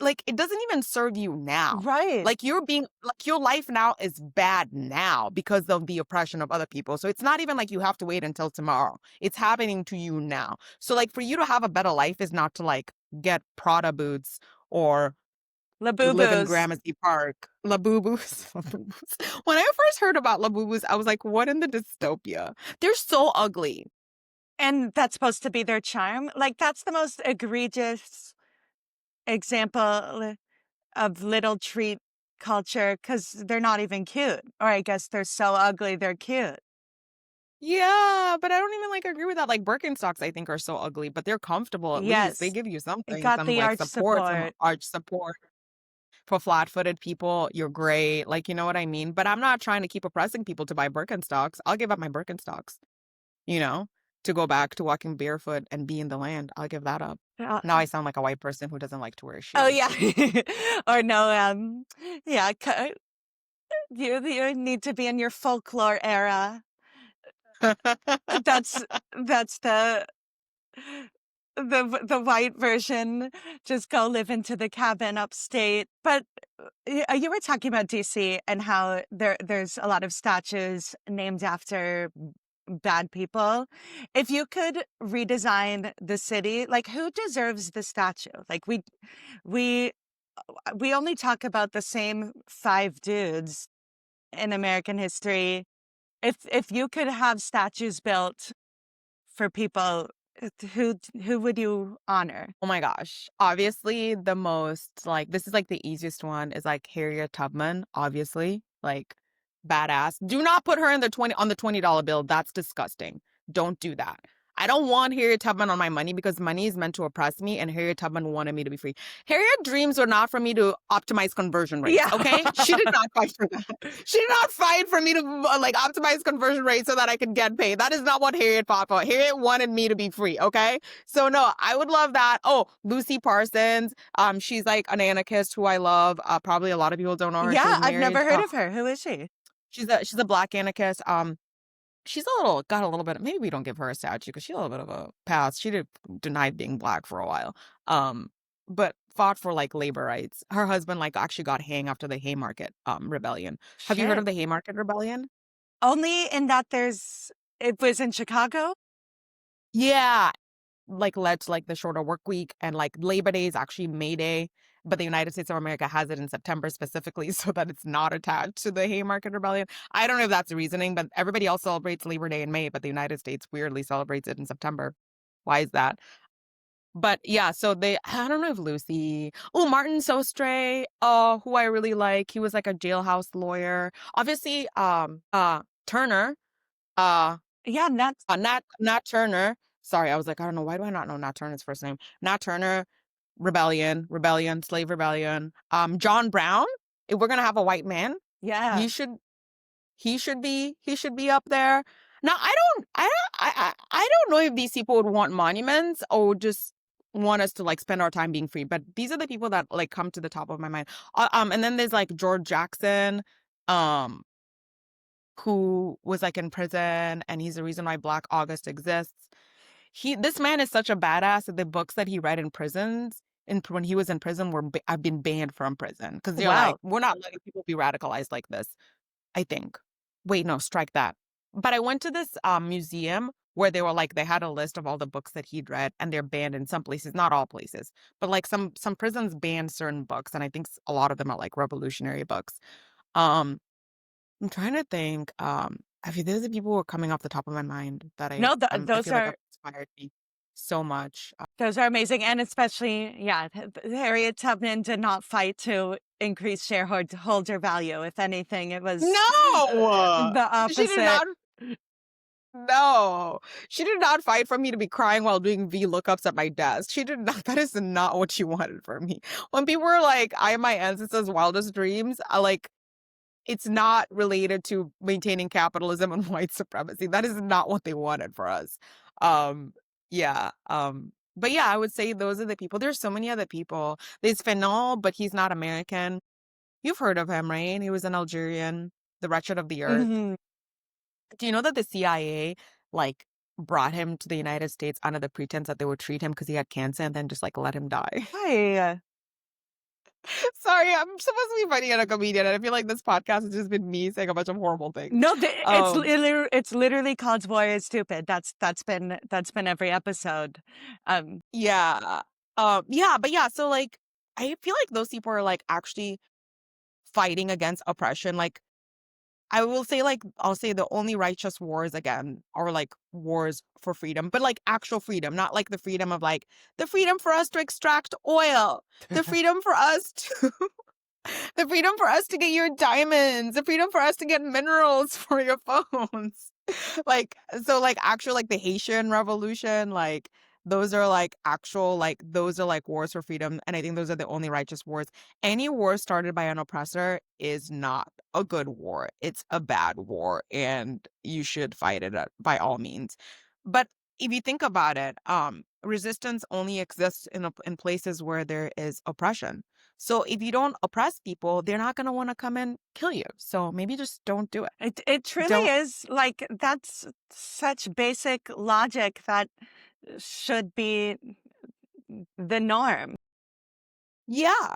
like it doesn't even serve you now. Right. Like you're being like your life now is bad now because of the oppression of other people. So it's not even like you have to wait until tomorrow. It's happening to you now. So like for you to have a better life is not to like get Prada boots or to live in Labubu's. Gramercy Park. Labubus. Labubus. When I first heard about Labubus, I was like, what in the dystopia? They're so ugly. And that's supposed to be their charm. Like that's the most egregious example of little treat culture because they're not even cute. Or I guess they're so ugly they're cute. Yeah, but I don't even like agree with that. Like Birkenstocks, I think are so ugly, but they're comfortable at least. They Yes, give you it something, got some the like arch support, some support. arch support. For flat-footed people, you're great. Like, you know what I mean? But I'm not trying to keep oppressing people to buy Birkenstocks. I'll give up my Birkenstocks, you know? to go back to walking barefoot and be in the land. I'll give that up. Uh, Now I sound like a white person who doesn't like to wear oh shoes. yeah, or no, yeah, you need to be in your folklore era. That's that's the white version. Just go live into the cabin upstate. But you were talking about DC and how there's a lot of statues named after bad people. If you could redesign the city, like who deserves the statue? Like we we only talk about the same five dudes in American history. If you could have statues built for people, who would you honor? Oh my gosh. Obviously, the most like this is like the easiest one is like Harriet Tubman, obviously. Like badass. Do not put her in the 20 on the $20 bill. That's disgusting. Don't do that. I don't want Harriet Tubman on my money because money is meant to oppress me and Harriet Tubman wanted me to be free. Harriet dreams were not for me to optimize conversion rates, Yeah. okay? She did not fight for that. She did not fight for me to like optimize conversion rates so that I could get paid. That is not what Harriet fought for. Harriet wanted me to be free, okay? So no, I would love that. Oh, Lucy Parsons. She's like an anarchist who I love. Probably a lot of people don't know her. She Yeah, was I've married. never heard of her. Who is she? She's a black anarchist. She's got a little bit. Maybe we don't give her a statue because she had a little bit of a past. She did denied being black for a while. But fought for like labor rights. Her husband like actually got hanged after the Haymarket rebellion. Have you heard of Shit. the Haymarket rebellion? Only in that it was in Chicago? Yeah, like led to like the shorter work week and like Labor Day is actually May Day, but the United States of America has it in September specifically so that it's not attached to the Haymarket Rebellion. I don't know if that's the reasoning, but everybody else celebrates Labor Day in May, but the United States weirdly celebrates it in September. Why is that? But yeah, so I don't know if Lucy, oh, Martin Sostre, who I really like. He was like a jailhouse lawyer. Obviously, Turner, uh, Yeah, nuts. Nat Turner. Sorry, I was like, I don't know. Why do I not know Nat Turner's first name? Nat Turner, slave rebellion. John Brown. If we're gonna have a white man, Yeah. he should he should be up there. Now I don't know if these people would want monuments or just want us to like spend our time being free. But these are the people that like come to the top of my mind. And then there's like George Jackson. Um, who was like in prison and he's the reason why Black August exists. This man is such a badass that the books that he read in prisons when he was in prison have been banned from prison because they're like, Wow. we're not letting people be radicalized like this. I think. Wait, no, strike that. But I went to this museum where they had a list of all the books that he'd read and they're banned in some places, not all places, but like some prisons banned certain books and I think a lot of them are like revolutionary books. Um, I'm trying to think. I mean, those are people who are coming off the top of my mind that No, I feel like have inspired me so much. those are amazing, and especially, yeah, Harriet Tubman did not fight to increase shareholder value. If anything, it was No, the she did opposite. not. No, she did not fight for me to be crying while doing V lookups at my desk. She did not. That is not what she wanted from me. When people were like, "I am my ancestors' wildest dreams," I like it's not related to maintaining capitalism and white supremacy. That is not what they wanted for us. Um, yeah. But yeah, I would say those are the people. There's so many other people. There's Fanon, but he's not American. You've heard of him, right? He was an Algerian, the wretched of the earth. Mhm. Do you know that the CIA like brought him to the United States under the pretense that they would treat him because he had cancer and then just like let him die? Hi. Sorry, I'm supposed to be funny and a comedian, and I feel like this podcast has just been me saying a bunch of horrible things. No, Um, it's literally called Boy is Stupid. That's been every episode. Um, yeah. Yeah, but yeah, so like I feel like those people are like actually fighting against oppression. Like I will say like I'll say the only righteous wars again are like wars for freedom, but like actual freedom, not like the freedom of like the freedom for us to extract oil, the freedom for us to the freedom for us to get your diamonds, the freedom for us to get minerals for your phones. Like, so like actual like the Haitian Revolution, like those are like actual like those are like wars for freedom. And I think those are the only righteous wars. Any war started by an oppressor is not a good war. It's a bad war and you should fight it by all means. But if you think about it, resistance only exists in places where there is oppression. So if you don't oppress people, they're not gonna want to come and kill you. So maybe just don't do it. It truly Don't. is like that's such basic logic that should be the norm. Yeah.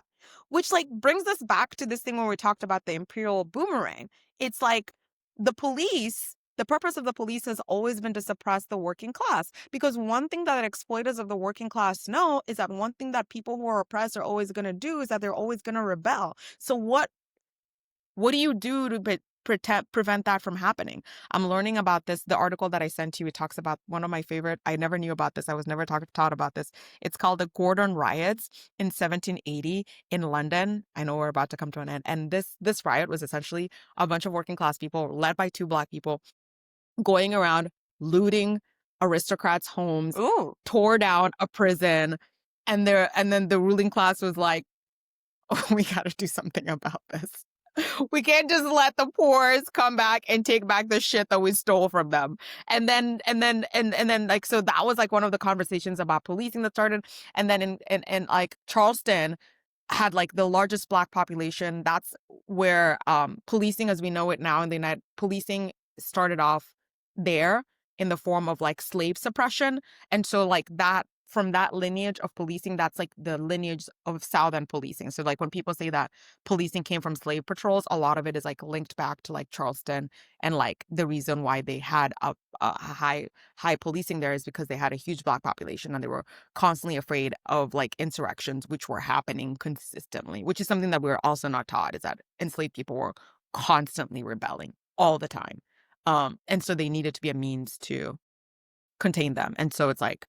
Which like brings us back to this thing when we talked about the imperial boomerang. It's like the purpose of the police has always been to suppress the working class. Because one thing that exploiters of the working class know is that one thing that people who are oppressed are always going to do is that they're always going to rebel. So what do you do to prevent that from happening? I'm learning about this. The article that I sent you, it talks about one of my favorite. I never knew about this. I was never taught about this. It's called the Gordon Riots in 1780 in London. I know we're about to come to an end. And this riot was essentially a bunch of working class people led by two Black people going around looting aristocrats' homes, Ooh. tore down a prison, and then the ruling class was like, "Oh, we got to do something about this. We can't just let the poors come back and take back the shit that we stole from them." And then like so that was like one of the conversations about policing that started. And then in like Charleston had like the largest Black population. That's where policing as we know it now in the United policing started off there in the form of like slave suppression. And so like that from that lineage of policing, that's like the lineage of Southern policing. So like when people say that policing came from slave patrols, a lot of it is like linked back to like Charleston, and like the reason why they had a high policing there is because they had a huge Black population and they were constantly afraid of like insurrections, which were happening consistently, which is something that we're also not taught, is that enslaved people were constantly rebelling all the time. And so they needed to be a means to contain them. And so it's like,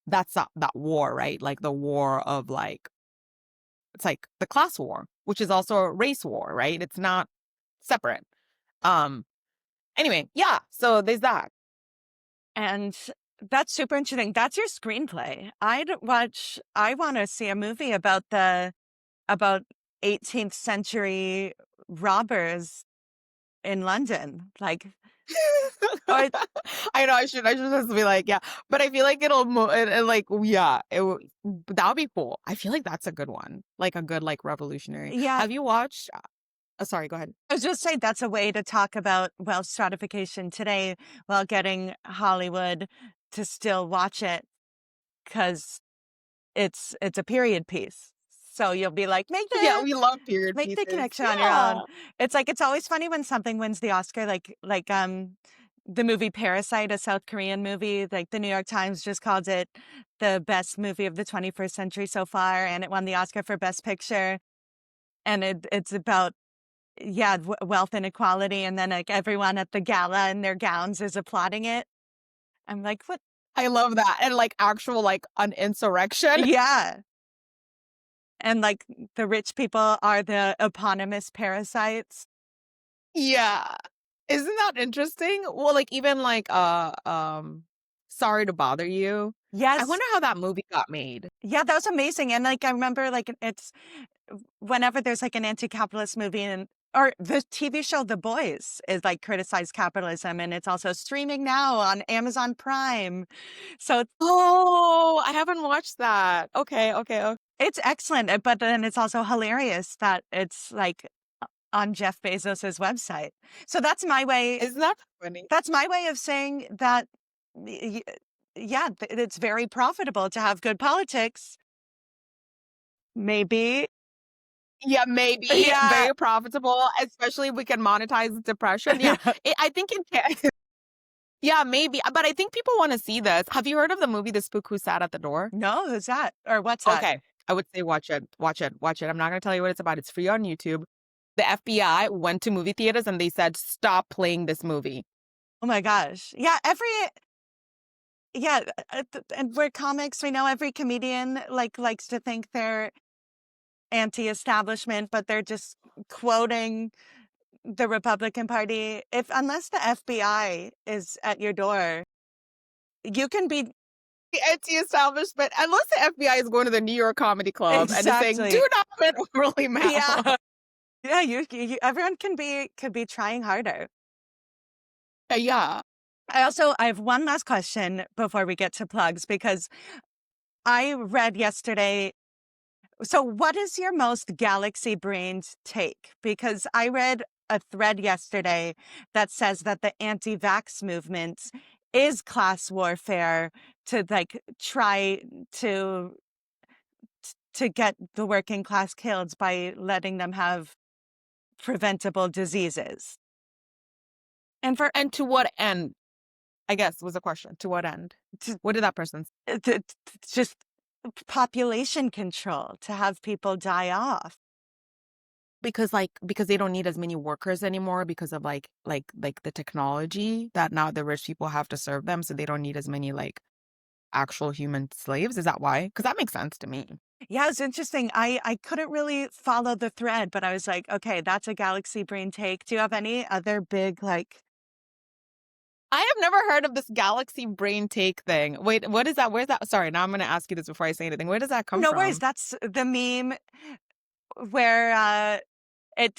that's that war, right? Like the war of like, it's like the class war, which is also a race war, right? It's not separate. Um, anyway, yeah. So there's that. And that's super interesting. That's your screenplay. I want to see a movie about 18th century robbers in London. Like, or I know I should just be like, yeah, but I feel like like, yeah, that would be cool. I feel like that's a good one, like a good, like revolutionary. yeah, Have you watched, sorry, go ahead. I was just saying that's a way to talk about wealth stratification today while getting Hollywood to still watch it because it's a period piece. So you'll be like, Yeah, we love period make the pieces. connection on your Yeah. own. It's like it's always funny when something wins the Oscar, like the movie Parasite, a South Korean movie. Like the New York Times just called it the best movie of the 21st century so far, and it won the Oscar for Best Picture. And it's about wealth inequality, and then like everyone at the gala in their gowns is applauding it. I'm like, what? I love that. And like actual like an insurrection. Yeah. And like the rich people are the eponymous parasites. Yeah. Isn't that interesting? Well, like even like Sorry to Bother You. I Yes. wonder how that movie got made. Yeah, that was amazing. And like I remember like it's whenever there's like an anti-capitalist movie and or the TV show The Boys is like criticized capitalism, and it's also streaming now on Amazon Prime. So Oh, I haven't watched that. Okay, okay, okay. it's excellent, but then it's also hilarious that it's like on Jeff Bezos's website. So Isn't that funny? that's my way of saying that y- yeah, it's very profitable to have good politics. Maybe. Yeah, maybe Yeah. very profitable, especially if we can monetize depression. Yeah, Yeah. I think it can. Yeah, maybe. But I think people want to see this. Have you heard of the movie The Spook Who Sat at the Door? No, who's that? Or what's that? Okay, I would say watch it. Watch it. Watch it. I'm not going to tell you what it's about. It's free on YouTube. The FBI went to movie theaters and they said, "Stop playing this movie." Oh my gosh. Yeah, and we're comics, we know every comedian like likes to think they're anti-establishment, but they're just quoting the Republican Party. If unless the FBI is at your door, you can be The anti-establishment, unless the FBI is going to the New York Comedy Club and is saying, exactly. "Do not commit Orli Yeah. Matlow." Yeah, you everyone can be could be trying harder. Yeah. I have one last question before we get to plugs, because I read yesterday. So, what is your most galaxy brained take? Because I read a thread yesterday that says that the anti vax movement is class warfare to like try to get the working class killed by letting them have preventable diseases. And for And to what end? I guess was a question. To what end? to, What did that person say? just population control to have people die off. Because they don't need as many workers anymore because of like the technology that now the rich people have to serve them, so they don't need as many like actual human slaves. Is that why? Because that makes sense to me. Yeah, it's interesting. I couldn't really follow the thread, but I was like, okay, that's a galaxy brain take. Do you have any other big like? I have never heard of this galaxy brain take thing. Wait, what is that? Where's that? Sorry, now I'm going to ask you this before I say anything. Where does that come No worries. from? That's the meme where it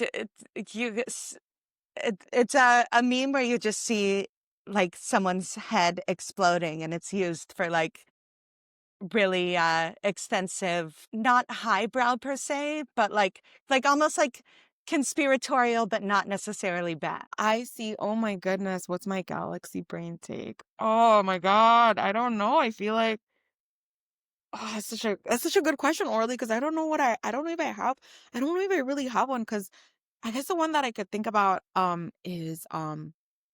you it's a meme where you just see like someone's head exploding, and it's used for like really extensive, not highbrow per se, but like almost like conspiratorial, but not necessarily bad. I see. Oh my goodness, what's my galaxy brain take? Oh my God, I don't know. I feel like oh, that's such a good question, Orly, because I don't know if I have I don't know if I really have one because I guess the one that I could think about is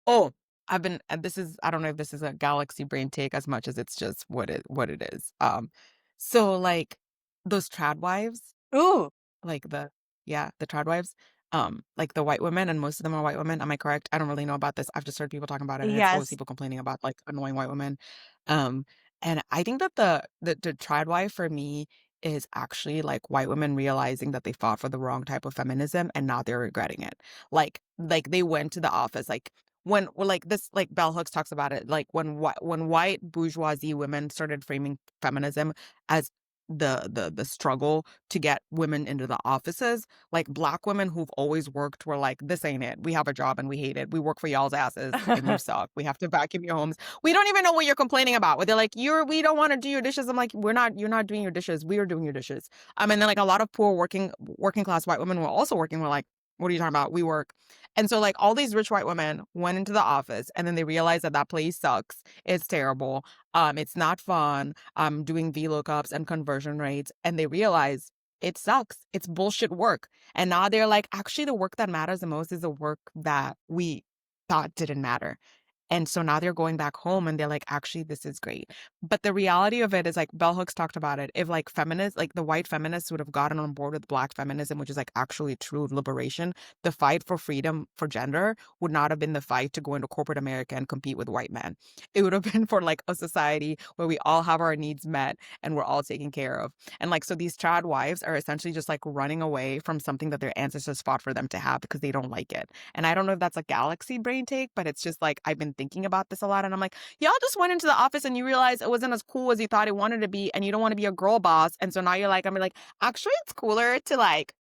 oh I've been and this is I don't know if this is a galaxy brain take as much as it's just what it is. So like those trad wives, Ooh, like the trad wives, like the white women, and most of them are white women. Am I correct? I don't really know about this. I've just heard people talking about it, and it's always yes. people complaining about like annoying white women. Um, and I think that the trad wife for me is actually like white women realizing that they fought for the wrong type of feminism and now they're regretting it. Like they went to the office like when well, like this like bell hooks talks about it like when white bourgeoisie women started framing feminism as the struggle to get women into the offices, like black women who've always worked were like, this ain't it. We have a job and we hate it. We work for y'all's asses and you suck. We have to vacuum your homes. We don't even know what you're complaining about. Where they're like, we don't want to do your dishes. I'm like, you're not doing your dishes. We are doing your dishes. And then like a lot of poor working class white women were also working. We're like, what are you talking about? We work. And so like all these rich white women went into the office and then they realized that that place sucks. It's terrible. It's not fun. Doing VLOOKUPs and conversion rates, and they realize it sucks. It's bullshit work. And now they're like, actually, the work that matters the most is the work that we thought didn't matter. And so now they're going back home and they're like, actually, this is great. But the reality of it is like Bell Hooks talked about it. If like feminists, like the white feminists would have gotten on board with black feminism, which is like actually true liberation, the fight for freedom for gender would not have been the fight to go into corporate America and compete with white men. It would have been for like a society where we all have our needs met and we're all taken care of. And like, so these trad wives are essentially just like running away from something that their ancestors fought for them to have because they don't like it. And I don't know if that's a galaxy brain take, but it's just like I've been thinking about this a lot. And I'm like, y'all just went into the office and you realize it wasn't as cool as you thought it wanted to be. And you don't want to be a girl boss. And so now you're like, I'm like, actually, it's cooler to like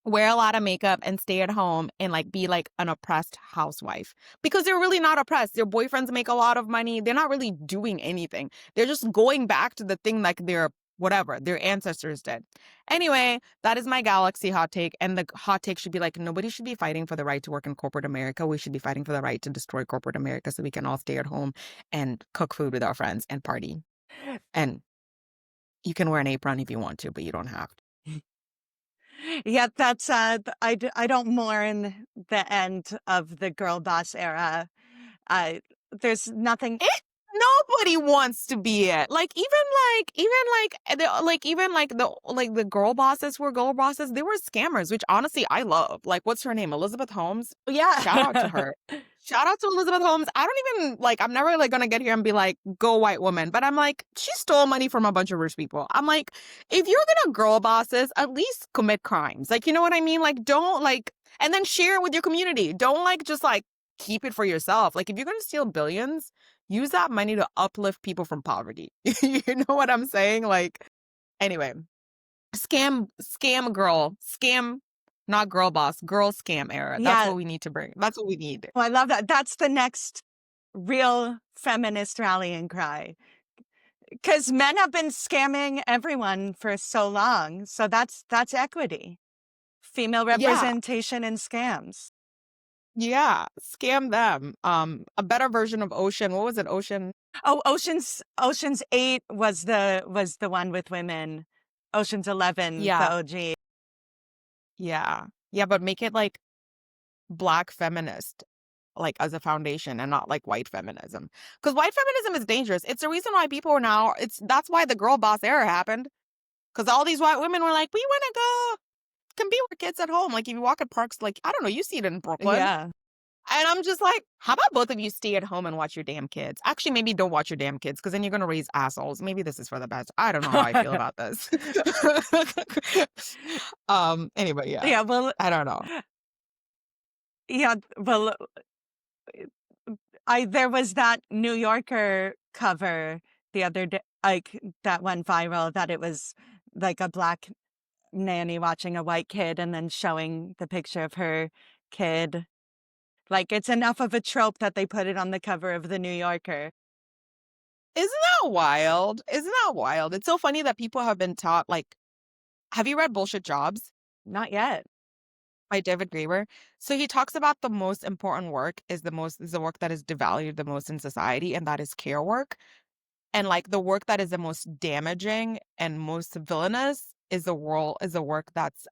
wear a lot of makeup and stay at home and like be like an oppressed housewife because they're really not oppressed. Their boyfriends make a lot of money. They're not really doing anything. They're just going back to the thing like their whatever their ancestors did. Anyway, that is my galaxy hot take. And the hot take should be like, nobody should be fighting for the right to work in corporate America. We should be fighting for the right to destroy corporate America so we can all stay at home and cook food with our friends and party. And you can wear an apron if you want to, but you don't have to. Yeah, that's I don't mourn the end of the girl boss era. Uh, there's nothing. Nobody wants to be it. Even like the girl bosses were girl bosses. They were scammers, which honestly I love. Like, what's her name? Elizabeth Holmes. Shout out to Yeah. her. Shout out to Elizabeth Holmes. I don't even like. I'm never like gonna get here and be like, go white woman. But I'm like, she stole money from a bunch of rich people. I'm like, if you're gonna girl bosses, at least commit crimes. Like, you know what I mean? Like, don't like, and then share it with your community. Don't like just like keep it for yourself. Like, if you're gonna steal billions, use that money to uplift people from poverty. You know what I'm saying? Like, anyway, scam, not girl boss, girl scam era. That's Yeah. what we need to bring. That's what we need. Well, I love that. That's the next real feminist rallying cry. Because men have been scamming everyone for so long. So that's equity. Female Yeah. representation in scams. Yeah. Scam them. A better version of Ocean. What was it? Ocean. Oh, Ocean's 8 was the one with women. Ocean's 11, the Yeah. OG. Yeah. Yeah. But make it like Black feminist, like as a foundation, and not like white feminism. Because white feminism is dangerous. It's the reason why people are now, that's why the girl boss era happened. Because all these white women were like, we want to go can be with kids at home. Like if you walk in parks, like, I don't know, you see it in Brooklyn. Yeah. And I'm just like, how about both of you stay at home and watch your damn kids? Actually, maybe don't watch your damn kids because then you're going to raise assholes. Maybe this is for the best. I don't know how I feel about this. Anyway, yeah. Yeah, well, I don't know. yeah, well, there was that New Yorker cover the other day, like that went viral, that it was like a Black nanny watching a white kid and then showing the picture of her kid. Like, it's enough of a trope that they put it on the cover of the New Yorker. Isn't that wild? Isn't that wild? It's so funny that people have been taught, like, have you read Bullshit Jobs Not yet. by David Graeber? So he talks about the most important work is the work that is devalued the most in society, and that is care work. And, like, the work that is the most damaging and most villainous is the work that's,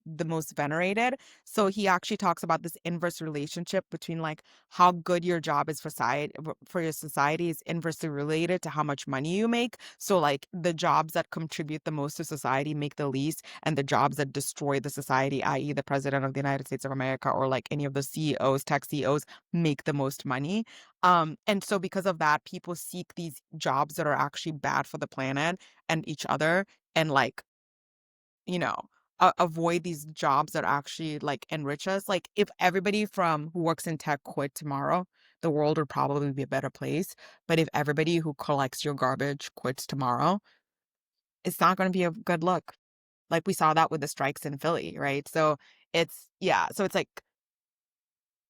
the most venerated. So he actually talks about this inverse relationship between, like, how good your job is for your society is inversely related to how much money you make. So, like, the jobs that contribute the most to society make the least, and the jobs that destroy the society, i.e. the president of the United States of America or, like, any of the CEOs, tech CEOs, make the most money. And so because of that, people seek these jobs that are actually bad for the planet and each other, and like, you know, avoid these jobs that actually like enrich us. Like if everybody from who works in tech quit tomorrow, the world would probably be a better place. But if everybody who collects your garbage quits tomorrow, it's not going to be a good look. Like we saw that with the strikes in Philly, right? So so it's like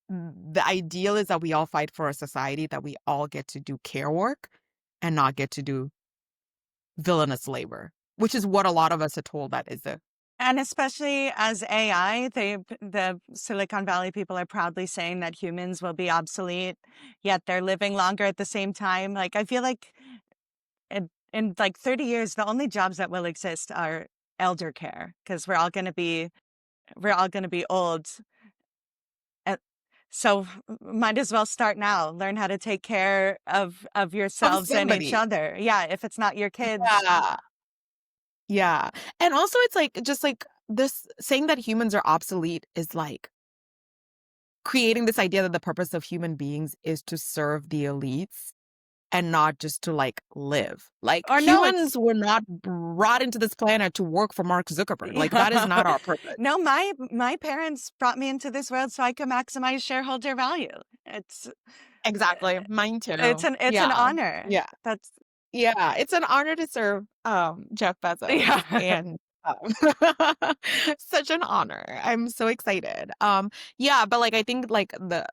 the ideal is that we all fight for a society that we all get to do care work and not get to do villainous labor, which is what a lot of us are told that is the And especially as AI, the Silicon Valley people are proudly saying that humans will be obsolete, yet they're living longer at the same time. Like, I feel like in like 30 years, the only jobs that will exist are elder care, because we're all gonna be old. Uh, So might as well start now. Learn how to take care of of yourselves and each somebody. other. Yeah, if it's not your kids. Yeah. Yeah. And also it's like just like this saying that humans are obsolete is like creating this idea that the purpose of human beings is to serve the elites and not just to like live. Like Or no, it's humans were not brought into this planet to work for Mark Zuckerberg. Like that is not our purpose. no, my parents brought me into this world so I could maximize shareholder value. It's Exactly. Mine it's too. an Yeah. honor. Yeah. That's Yeah. It's an honor to serve Jeff Bezos yeah. and such an honor. I'm so excited. Yeah, but like I think like the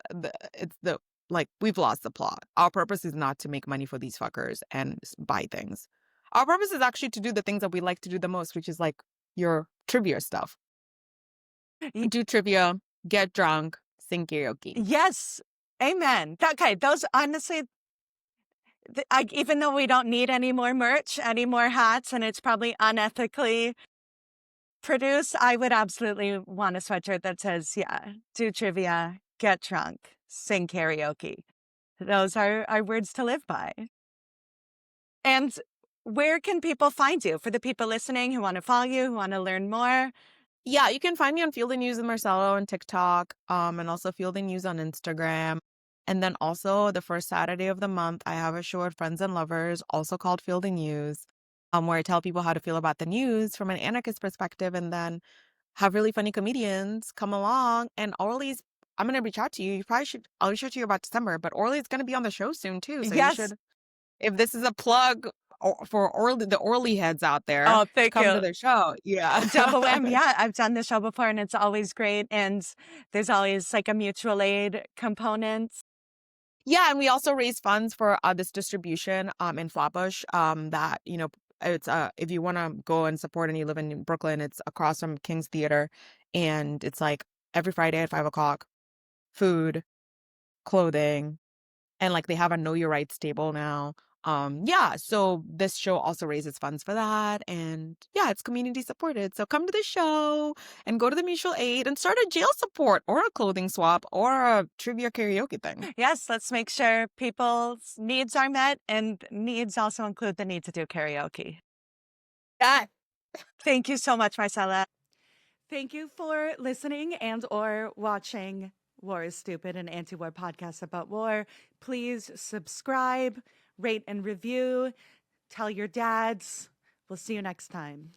it's the like we've lost the plot. Our purpose is not to make money for these fuckers and buy things. Our purpose is actually to do the things that we like to do the most, which is like your trivia stuff. Y- Do trivia, get drunk, sing karaoke. yes. Amen. Okay, those honestly, even though we don't need any more merch, any more hats, and it's probably unethically produced, I would absolutely want a sweatshirt that says, yeah, do trivia, get drunk, sing karaoke. Those are words to live by. And where can people find you? For the people listening who want to follow you, who want to learn more? Yeah, you can find me on Fielding News and Marcelo on TikTok, and also Fielding News on Instagram. And then also the first Saturday of the month, I have a show at Friends and Lovers, also called Fielding News, where I tell people how to feel about the news from an anarchist perspective, and then have really funny comedians come along. And Orly's, I'm gonna reach out to you. You probably should. I'll reach out to you about December, but Orly's gonna be on the show soon too. So you Yes. should, if this is a plug for Orly, the Orly heads out there, Oh, to thank come to you. the show. Yeah. Double M. Yeah, I've done the show before and it's always great. And there's always like a mutual aid component. Yeah, and we also raise funds for this distribution in Flatbush. That it's if you want to go and support and you live in Brooklyn, it's across from King's Theater, and it's like every Friday at 5 o'clock. Food, clothing, and like they have a Know Your Rights table now. Yeah, so this show also raises funds for that, and yeah, it's community supported. So come to the show and go to the mutual aid and start a jail support or a clothing swap or a trivia karaoke thing. Yes, let's make sure people's needs are met, and needs also include the need to do karaoke. Yeah. Thank you so much, Marcela. Thank you for listening and or watching War is Stupid, an anti-war podcast about war. Please subscribe, rate and review, tell your dads. We'll see you next time.